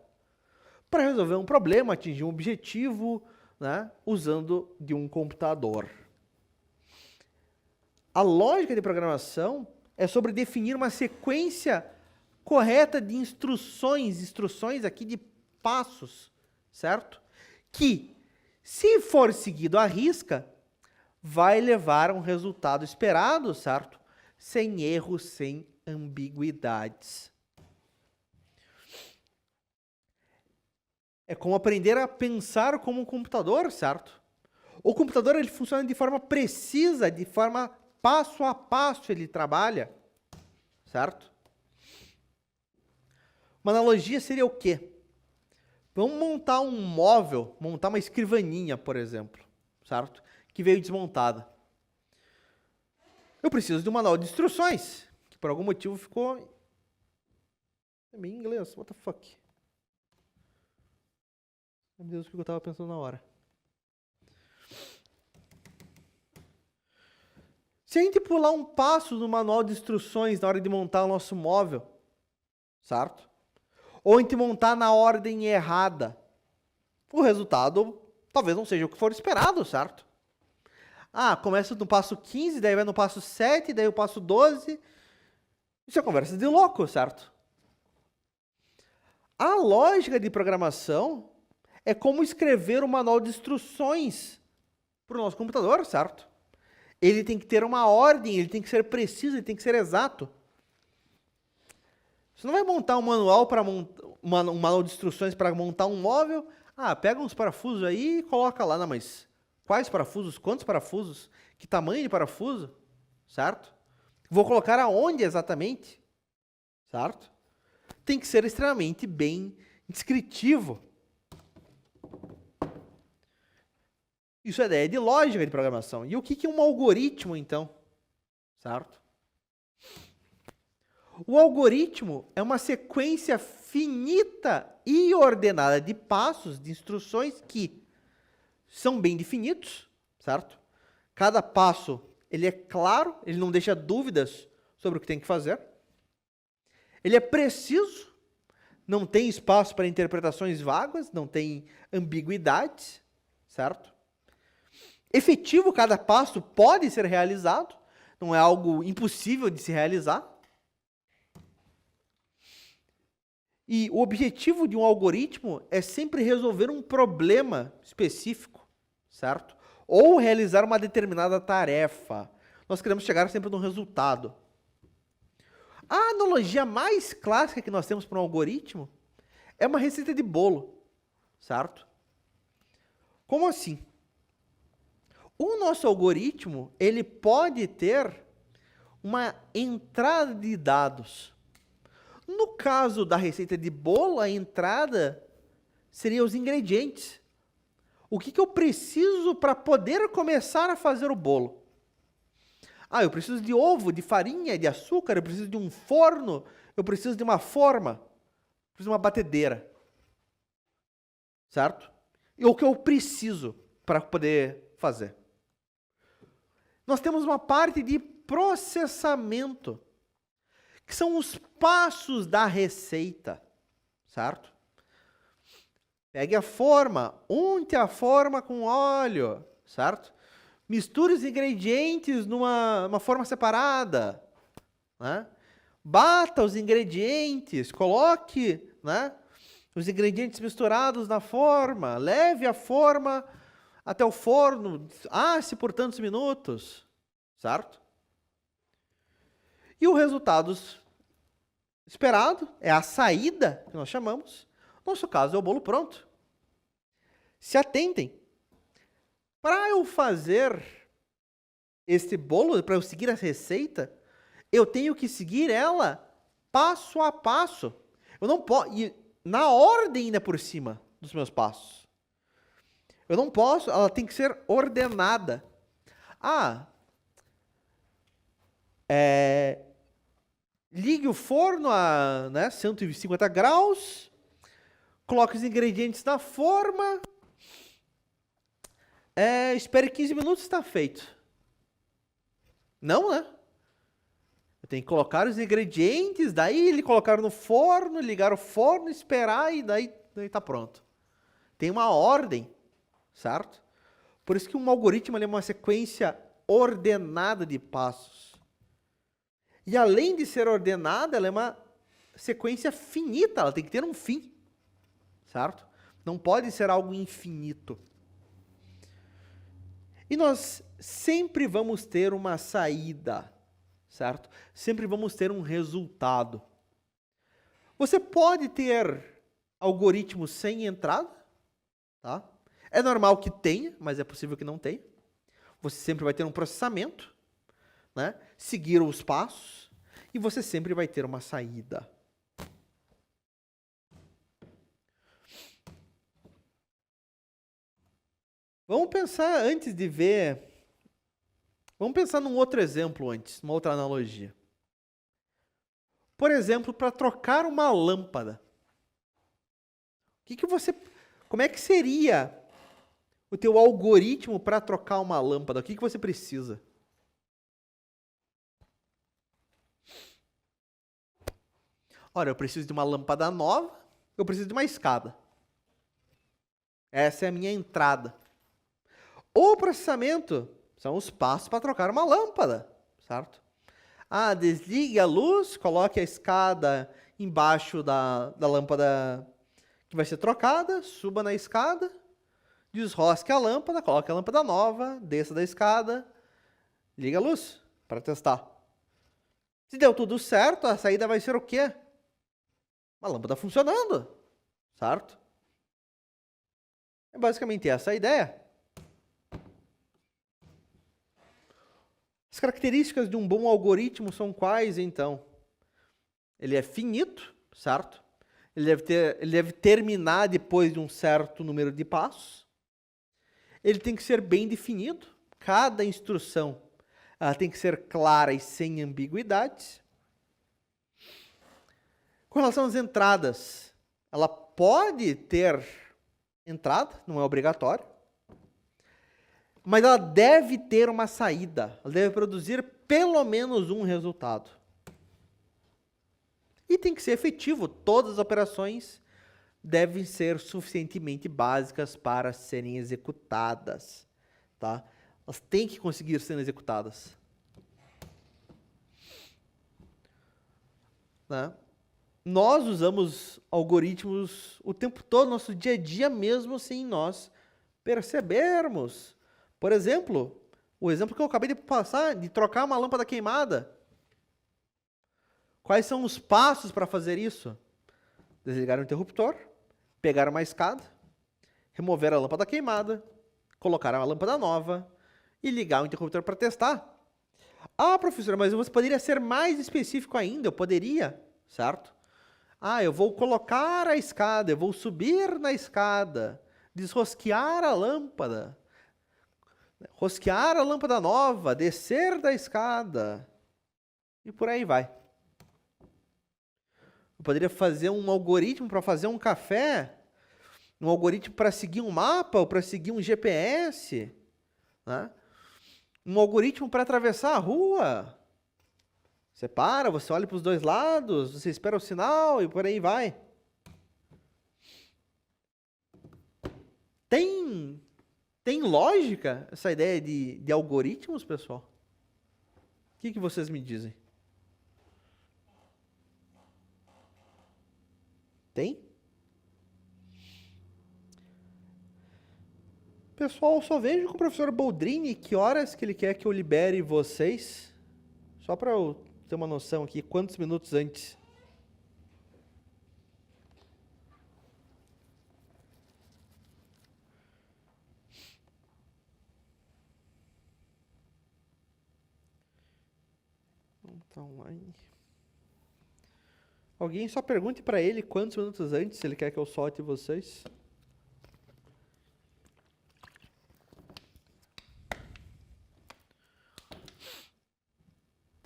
para resolver um problema, atingir um objetivo, né, usando de um computador. A lógica de programação é sobre definir uma sequência correta de instruções aqui de passos, certo? Que, se for seguido à risca, vai levar a um resultado esperado, certo? Sem erros, sem ambiguidades. É como aprender a pensar como um computador, certo? O computador ele funciona de forma precisa, de forma passo a passo ele trabalha, certo? Uma analogia seria o quê? Vamos montar um móvel, montar uma escrivaninha, por exemplo, certo? Que veio desmontada. Eu preciso de um manual de instruções, que por algum motivo ficou em inglês, what the fuck? Meu Deus, o que eu estava pensando na hora. Se a gente pular um passo no manual de instruções na hora de montar o nosso móvel, certo? Ou a gente montar na ordem errada, o resultado talvez não seja o que for esperado, certo? Ah, começa no passo 15, daí vai no passo 7, daí o passo 12. Isso é conversa de louco, certo? A lógica de programação é como escrever um manual de instruções para o nosso computador, certo? Ele tem que ter uma ordem, ele tem que ser preciso, ele tem que ser exato. Você não vai montar um manual para um manual de instruções para montar um móvel. Ah, pega uns parafusos aí e coloca lá, não, mas quais parafusos? Quantos parafusos? Que tamanho de parafuso? Certo? Vou colocar aonde exatamente? Certo? Tem que ser extremamente bem descritivo. Isso é ideia de lógica de programação. E o que é um algoritmo, então? Certo? O algoritmo é uma sequência finita e ordenada de passos, de instruções que são bem definidos, certo? Cada passo, ele é claro, ele não deixa dúvidas sobre o que tem que fazer. Ele é preciso, não tem espaço para interpretações vagas, não tem ambiguidades, certo? Efetivo, cada passo pode ser realizado, não é algo impossível de se realizar. E o objetivo de um algoritmo é sempre resolver um problema específico, certo? Ou realizar uma determinada tarefa. Nós queremos chegar sempre no resultado. A analogia mais clássica que nós temos para um algoritmo é uma receita de bolo, certo? Como assim? O nosso algoritmo, ele pode ter uma entrada de dados. No caso da receita de bolo, a entrada seria os ingredientes. O que eu preciso para poder começar a fazer o bolo? Ah, eu preciso de ovo, de farinha, de açúcar, eu preciso de um forno, eu preciso de uma forma, eu preciso de uma batedeira. Certo? E o que eu preciso para poder fazer? Nós temos uma parte de processamento, que são os passos da receita, certo? Pegue a forma, unte a forma com óleo, certo? Misture os ingredientes numa forma separada, né? Bata os ingredientes, coloque, né, os ingredientes misturados na forma, leve a forma até o forno, asse por tantos minutos, certo? E o resultado esperado é a saída, que nós chamamos. No nosso caso, é o bolo pronto. Se atentem. Para eu fazer este bolo, para eu seguir a receita, eu tenho que seguir ela passo a passo. Eu não posso, e na ordem ainda por cima, dos meus passos. Eu não posso, ela tem que ser ordenada. Ligue o forno a 150 graus, coloque os ingredientes na forma, espere 15 minutos e está feito. Não, né? Eu tenho que colocar os ingredientes, daí ele colocar no forno, ligar o forno, esperar e daí tá pronto. Tem uma ordem, certo? Por isso que um algoritmo é uma sequência ordenada de passos. E além de ser ordenada, ela é uma sequência finita, ela tem que ter um fim, certo? Não pode ser algo infinito. E nós sempre vamos ter uma saída, certo? Sempre vamos ter um resultado. Você pode ter algoritmos sem entrada, tá? É normal que tenha, mas é possível que não tenha. Você sempre vai ter um processamento, né? Seguir os passos, e você sempre vai ter uma saída. Vamos pensar antes de ver. Vamos pensar num outro exemplo antes, uma outra analogia. Por exemplo, para trocar uma lâmpada. Como é que seria o teu algoritmo para trocar uma lâmpada? O que você precisa? Olha, eu preciso de uma lâmpada nova, eu preciso de uma escada. Essa é a minha entrada. O processamento são os passos para trocar uma lâmpada, certo? Desligue a luz, coloque a escada embaixo da lâmpada que vai ser trocada, suba na escada, desrosque a lâmpada, coloque a lâmpada nova, desça da escada, liga a luz para testar. Se deu tudo certo, a saída vai ser o quê? Uma lâmpada funcionando, certo? É basicamente essa a ideia. As características de um bom algoritmo são quais, então? Ele é finito, certo? Ele deve terminar depois de um certo número de passos. Ele tem que ser bem definido. Cada instrução ela tem que ser clara e sem ambiguidades. Com relação às entradas, ela pode ter entrada, não é obrigatório. Mas ela deve ter uma saída, ela deve produzir pelo menos um resultado. E tem que ser efetivo, todas as operações devem ser suficientemente básicas para serem executadas, tá? Elas têm que conseguir ser executadas. Né? Nós usamos algoritmos o tempo todo, no nosso dia a dia, mesmo sem nós percebermos. Por exemplo, o exemplo que eu acabei de passar, de trocar uma lâmpada queimada. Quais são os passos para fazer isso? Desligar o interruptor, pegar uma escada, remover a lâmpada queimada, colocar uma lâmpada nova e ligar o interruptor para testar. Professor, mas você poderia ser mais específico ainda, eu poderia, certo? Eu vou colocar a escada, eu vou subir na escada, desrosquear a lâmpada, rosquear a lâmpada nova, descer da escada e por aí vai. Eu poderia fazer um algoritmo para fazer um café, um algoritmo para seguir um mapa ou para seguir um GPS, né? Um algoritmo para atravessar a rua. Você para, você olha para os dois lados, você espera o sinal e por aí vai. Tem lógica essa ideia de algoritmos, pessoal? O que vocês me dizem? Tem? Pessoal, só vejo com o professor Boldrini que horas que ele quer que eu libere vocês. Só para eu ter uma noção aqui, quantos minutos antes? Tá online. Alguém só pergunte para ele quantos minutos antes ele quer que eu solte vocês.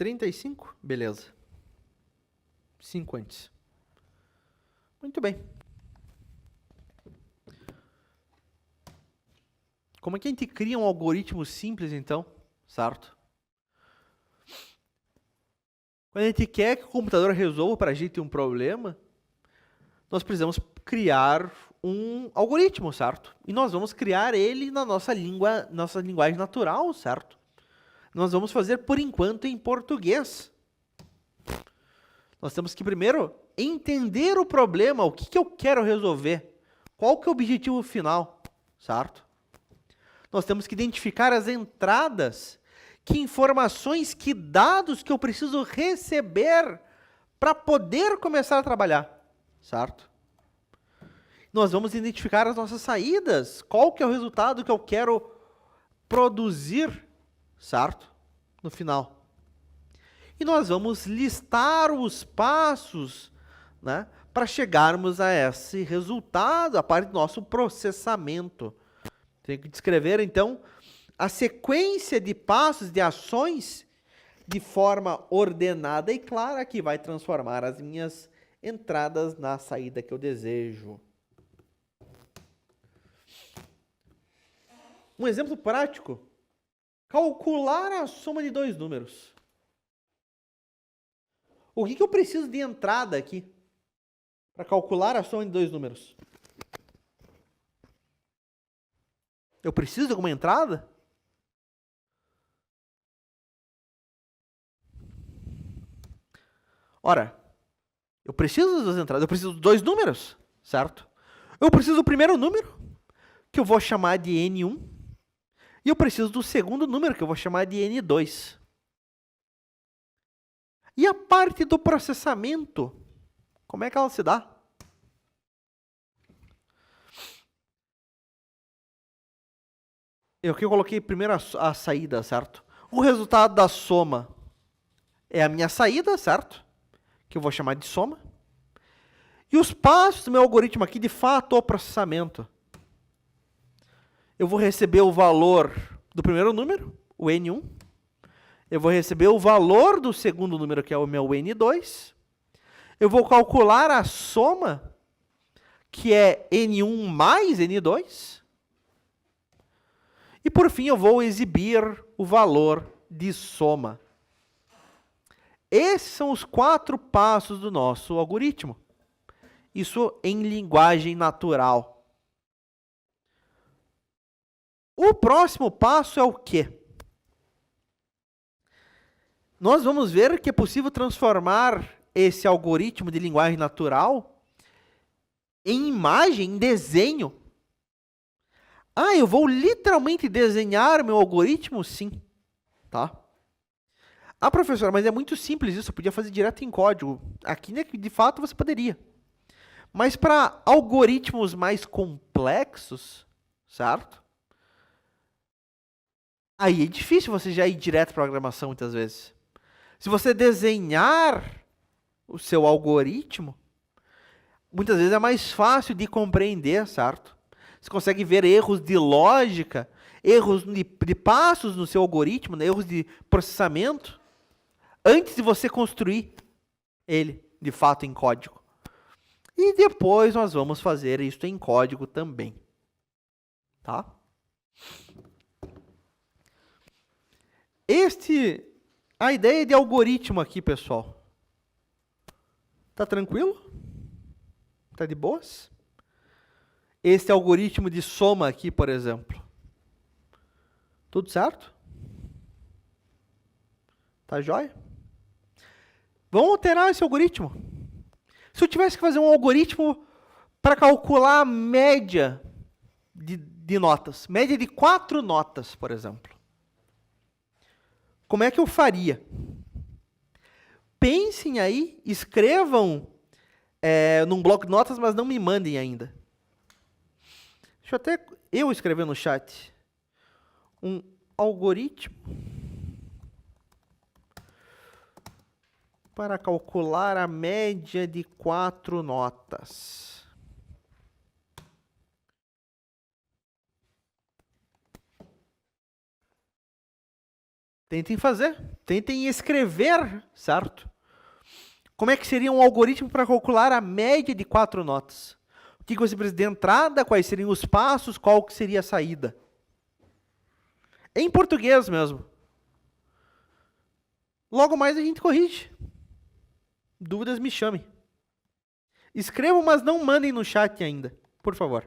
35? Beleza. 5 antes. Muito bem. Como é que a gente cria um algoritmo simples, então? Certo? Quando a gente quer que o computador resolva para a gente um problema, nós precisamos criar um algoritmo, certo? E nós vamos criar ele na nossa linguagem natural, certo? Nós vamos fazer, por enquanto, em português. Nós temos que primeiro entender o problema, o que eu quero resolver, qual que é o objetivo final, certo? Nós temos que identificar as entradas, que informações, que dados que eu preciso receber para poder começar a trabalhar, certo? Nós vamos identificar as nossas saídas, qual que é o resultado que eu quero produzir, certo? No final. E nós vamos listar os passos, né, para chegarmos a esse resultado, a parte do nosso processamento. Tenho que descrever, então, a sequência de passos, de ações, de forma ordenada e clara, que vai transformar as minhas entradas na saída que eu desejo. Um exemplo prático. Calcular a soma de dois números. O que eu preciso de entrada aqui para calcular a soma de dois números? Eu preciso de alguma entrada? Ora, eu preciso das duas entradas, eu preciso de dois números, certo? Eu preciso do primeiro número, que eu vou chamar de N1, e eu preciso do segundo número, que eu vou chamar de N2. E a parte do processamento, como é que ela se dá? Eu coloquei primeiro a saída, certo? O resultado da soma é a minha saída, certo? Que eu vou chamar de soma. E os passos do meu algoritmo aqui, de fato, o processamento. Eu vou receber o valor do primeiro número, o N1. Eu vou receber o valor do segundo número, que é o meu N2. Eu vou calcular a soma, que é N1 mais N2. E, por fim, eu vou exibir o valor de soma. Esses são os 4 passos do nosso algoritmo. Isso em linguagem natural. O próximo passo é o quê? Nós vamos ver que é possível transformar esse algoritmo de linguagem natural em imagem, em desenho. Ah, eu vou literalmente desenhar meu algoritmo? Sim. Tá? Ah, professor, mas é muito simples isso, eu podia fazer direto em código. Aqui, né, de fato, você poderia. Mas para algoritmos mais complexos, certo? Aí é difícil você já ir direto para a programação, muitas vezes. Se você desenhar o seu algoritmo, muitas vezes é mais fácil de compreender, certo? Você consegue ver erros de lógica, erros de passos no seu algoritmo, né? Erros de processamento, antes de você construir ele, de fato, em código. E depois nós vamos fazer isso em código também. Tá? A ideia de algoritmo aqui, pessoal. Tá tranquilo? Tá de boas? Este algoritmo de soma aqui, por exemplo. Tudo certo? Tá jóia? Vamos alterar esse algoritmo. Se eu tivesse que fazer um algoritmo para calcular a média de notas, média de 4 notas, por exemplo. Como é que eu faria? Pensem aí, escrevam num bloco de notas, mas não me mandem ainda. Deixa até eu escrever no chat. Um algoritmo para calcular a média de 4 notas. Tentem fazer, tentem escrever, certo? Como é que seria um algoritmo para calcular a média de 4 notas? O que você precisa de entrada, quais seriam os passos, qual que seria a saída? Em português mesmo. Logo mais a gente corrige. Dúvidas, me chame. Escrevam, mas não mandem no chat ainda, por favor.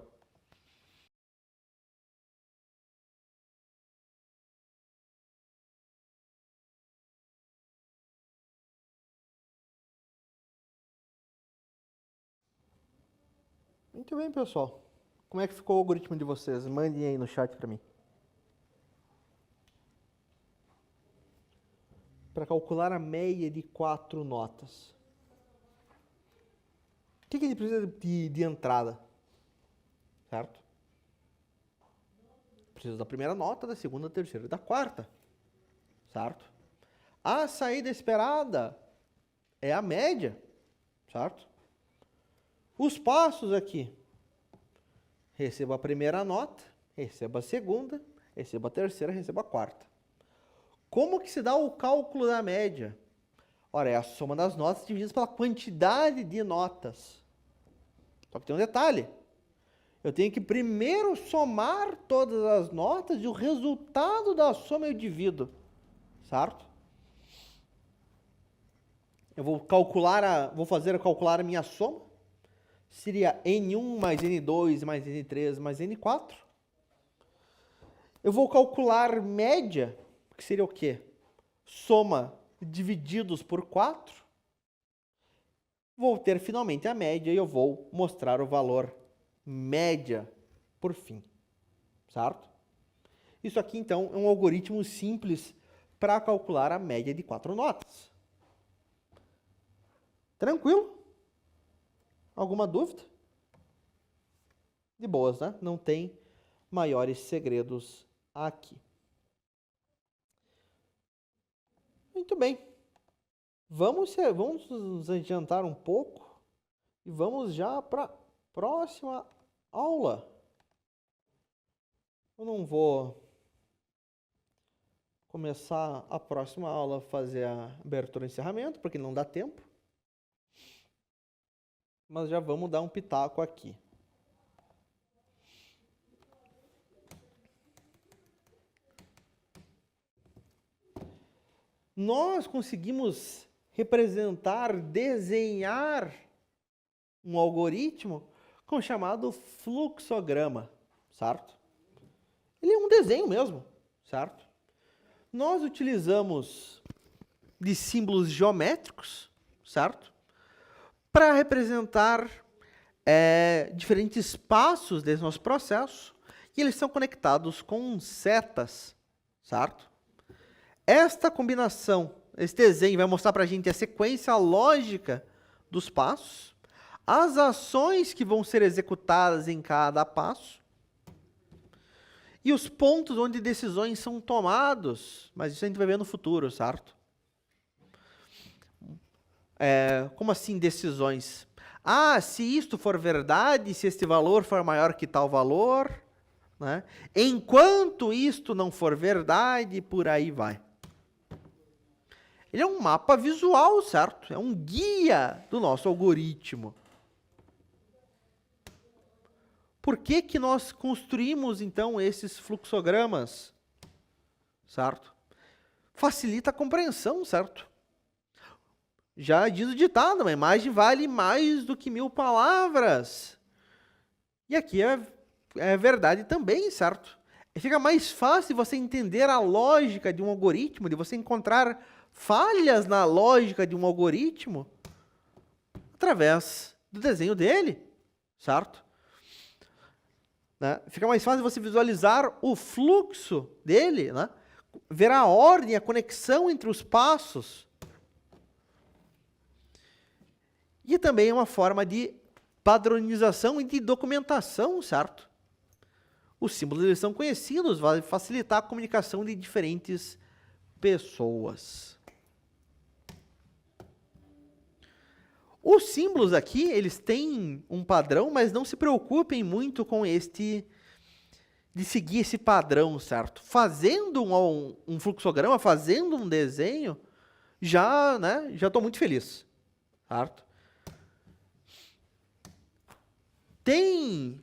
Muito bem, pessoal. Como é que ficou o algoritmo de vocês? Mandem aí no chat para mim. Para calcular a média de 4 notas. O que ele precisa de entrada? Certo? Precisa da primeira nota, da segunda, da terceira e da quarta. Certo? A saída esperada é a média. Certo? Os passos aqui. Receba a primeira nota, receba a segunda, receba a terceira, receba a quarta. Como que se dá o cálculo da média? Ora, é a soma das notas divididas pela quantidade de notas. Só que tem um detalhe. Eu tenho que primeiro somar todas as notas e o resultado da soma eu divido. Certo? Eu vou calcular calcular a minha soma. Seria N1 mais N2 mais N3 mais N4. Eu vou calcular média, que seria o quê? Soma divididos por 4. Vou ter finalmente a média e eu vou mostrar o valor média por fim. Certo? Isso aqui, então, é um algoritmo simples para calcular a média de 4 notas. Tranquilo? Alguma dúvida? De boas, né? Não tem maiores segredos aqui. Muito bem. Vamos nos adiantar um pouco e vamos já para a próxima aula. Eu não vou começar a próxima aula, fazer a abertura e encerramento, porque não dá tempo. Mas já vamos dar um pitaco aqui. Nós conseguimos representar, desenhar um algoritmo com o chamado fluxograma, certo? Ele é um desenho mesmo, certo? Nós utilizamos de símbolos geométricos, certo? Para representar diferentes passos desse nosso processo, e eles são conectados com setas, certo? Esta combinação, esse desenho vai mostrar para a gente a sequência lógica dos passos, as ações que vão ser executadas em cada passo, e os pontos onde decisões são tomadas, mas isso a gente vai ver no futuro, certo? Como assim decisões? Ah, se isto for verdade, se este valor for maior que tal valor, né? Enquanto isto não for verdade, por aí vai. Ele é um mapa visual, certo? É um guia do nosso algoritmo. Por que que nós construímos, então, esses fluxogramas? Certo? Facilita a compreensão, certo? Já diz o ditado, uma imagem vale mais do que 1000 palavras. E aqui é verdade também, certo? Fica mais fácil você entender a lógica de um algoritmo, de você encontrar falhas na lógica de um algoritmo através do desenho dele, certo? Né? Fica mais fácil você visualizar o fluxo dele, né? Ver a ordem, a conexão entre os passos. E também é uma forma de padronização e de documentação, certo? Os símbolos eles são conhecidos, vai facilitar a comunicação de diferentes pessoas. Os símbolos aqui, eles têm um padrão, mas não se preocupem muito com este de seguir esse padrão, certo? Fazendo um fluxograma, fazendo um desenho, já, né, já estou muito feliz, certo? Tem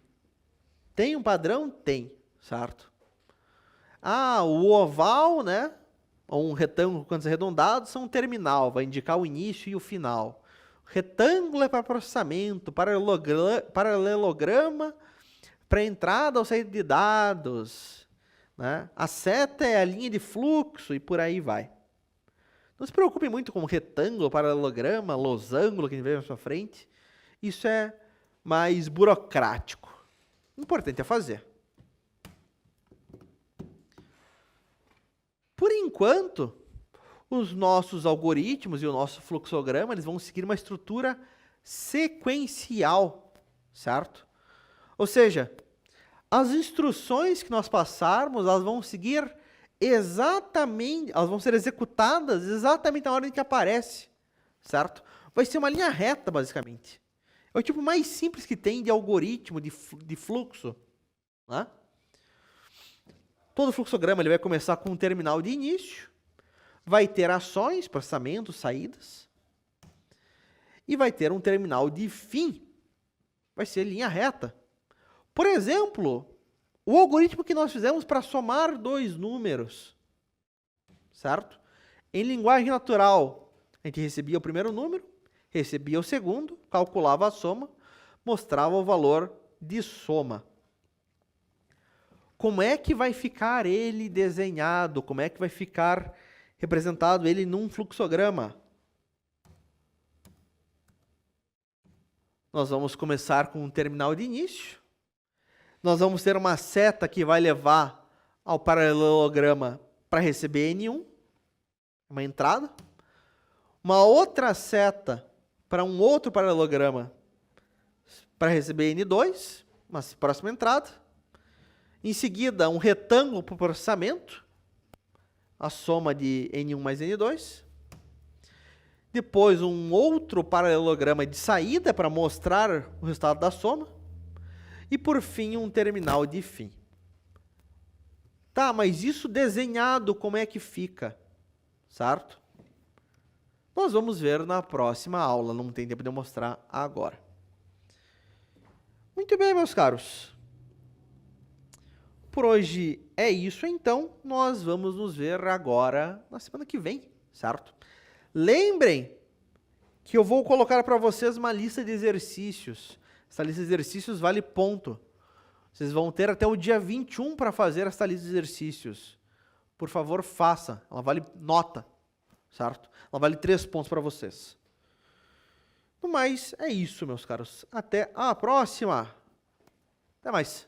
um padrão? Tem, certo? Ah, o oval, né, ou um retângulo com cantos arredondados são um terminal, vai indicar o início e o final. Retângulo é para processamento, paralelograma para entrada ou saída de dados, né? A seta é a linha de fluxo e por aí vai. Não se preocupe muito com retângulo, paralelograma, losango que a gente vê na sua frente. Isso é mais burocrático. O importante é fazer. Por enquanto, os nossos algoritmos e o nosso fluxograma, eles vão seguir uma estrutura sequencial, certo? Ou seja, as instruções que nós passarmos, elas vão seguir exatamente, elas vão ser executadas exatamente na ordem que aparece, certo? Vai ser uma linha reta, basicamente. É o tipo mais simples que tem de algoritmo, de fluxo, né? Todo fluxograma ele vai começar com um terminal de início, vai ter ações, processamento, saídas, e vai ter um terminal de fim, vai ser linha reta. Por exemplo, o algoritmo que nós fizemos para somar dois números, certo? Em linguagem natural, a gente recebia o primeiro número, recebia o segundo, calculava a soma, mostrava o valor de soma. Como é que vai ficar ele desenhado? Como é que vai ficar representado ele num fluxograma? Nós vamos começar com um terminal de início. Nós vamos ter uma seta que vai levar ao paralelograma para receber N1, uma entrada. Uma outra seta para um outro paralelograma para receber N2, uma próxima entrada. Em seguida, um retângulo para o processamento, a soma de N1 mais N2. Depois, um outro paralelograma de saída para mostrar o resultado da soma. E, por fim, um terminal de fim. Tá, mas isso desenhado, como é que fica? Certo? Nós vamos ver na próxima aula, não tem tempo de eu mostrar agora. Muito bem, meus caros. Por hoje é isso, então. Nós vamos nos ver agora na semana que vem, certo? Lembrem que eu vou colocar para vocês uma lista de exercícios. Essa lista de exercícios vale ponto. Vocês vão ter até o dia 21 para fazer essa lista de exercícios. Por favor, faça. Ela vale nota, certo? Ela vale 3 pontos para vocês. No mais, é isso, meus caros. Até a próxima. Até mais.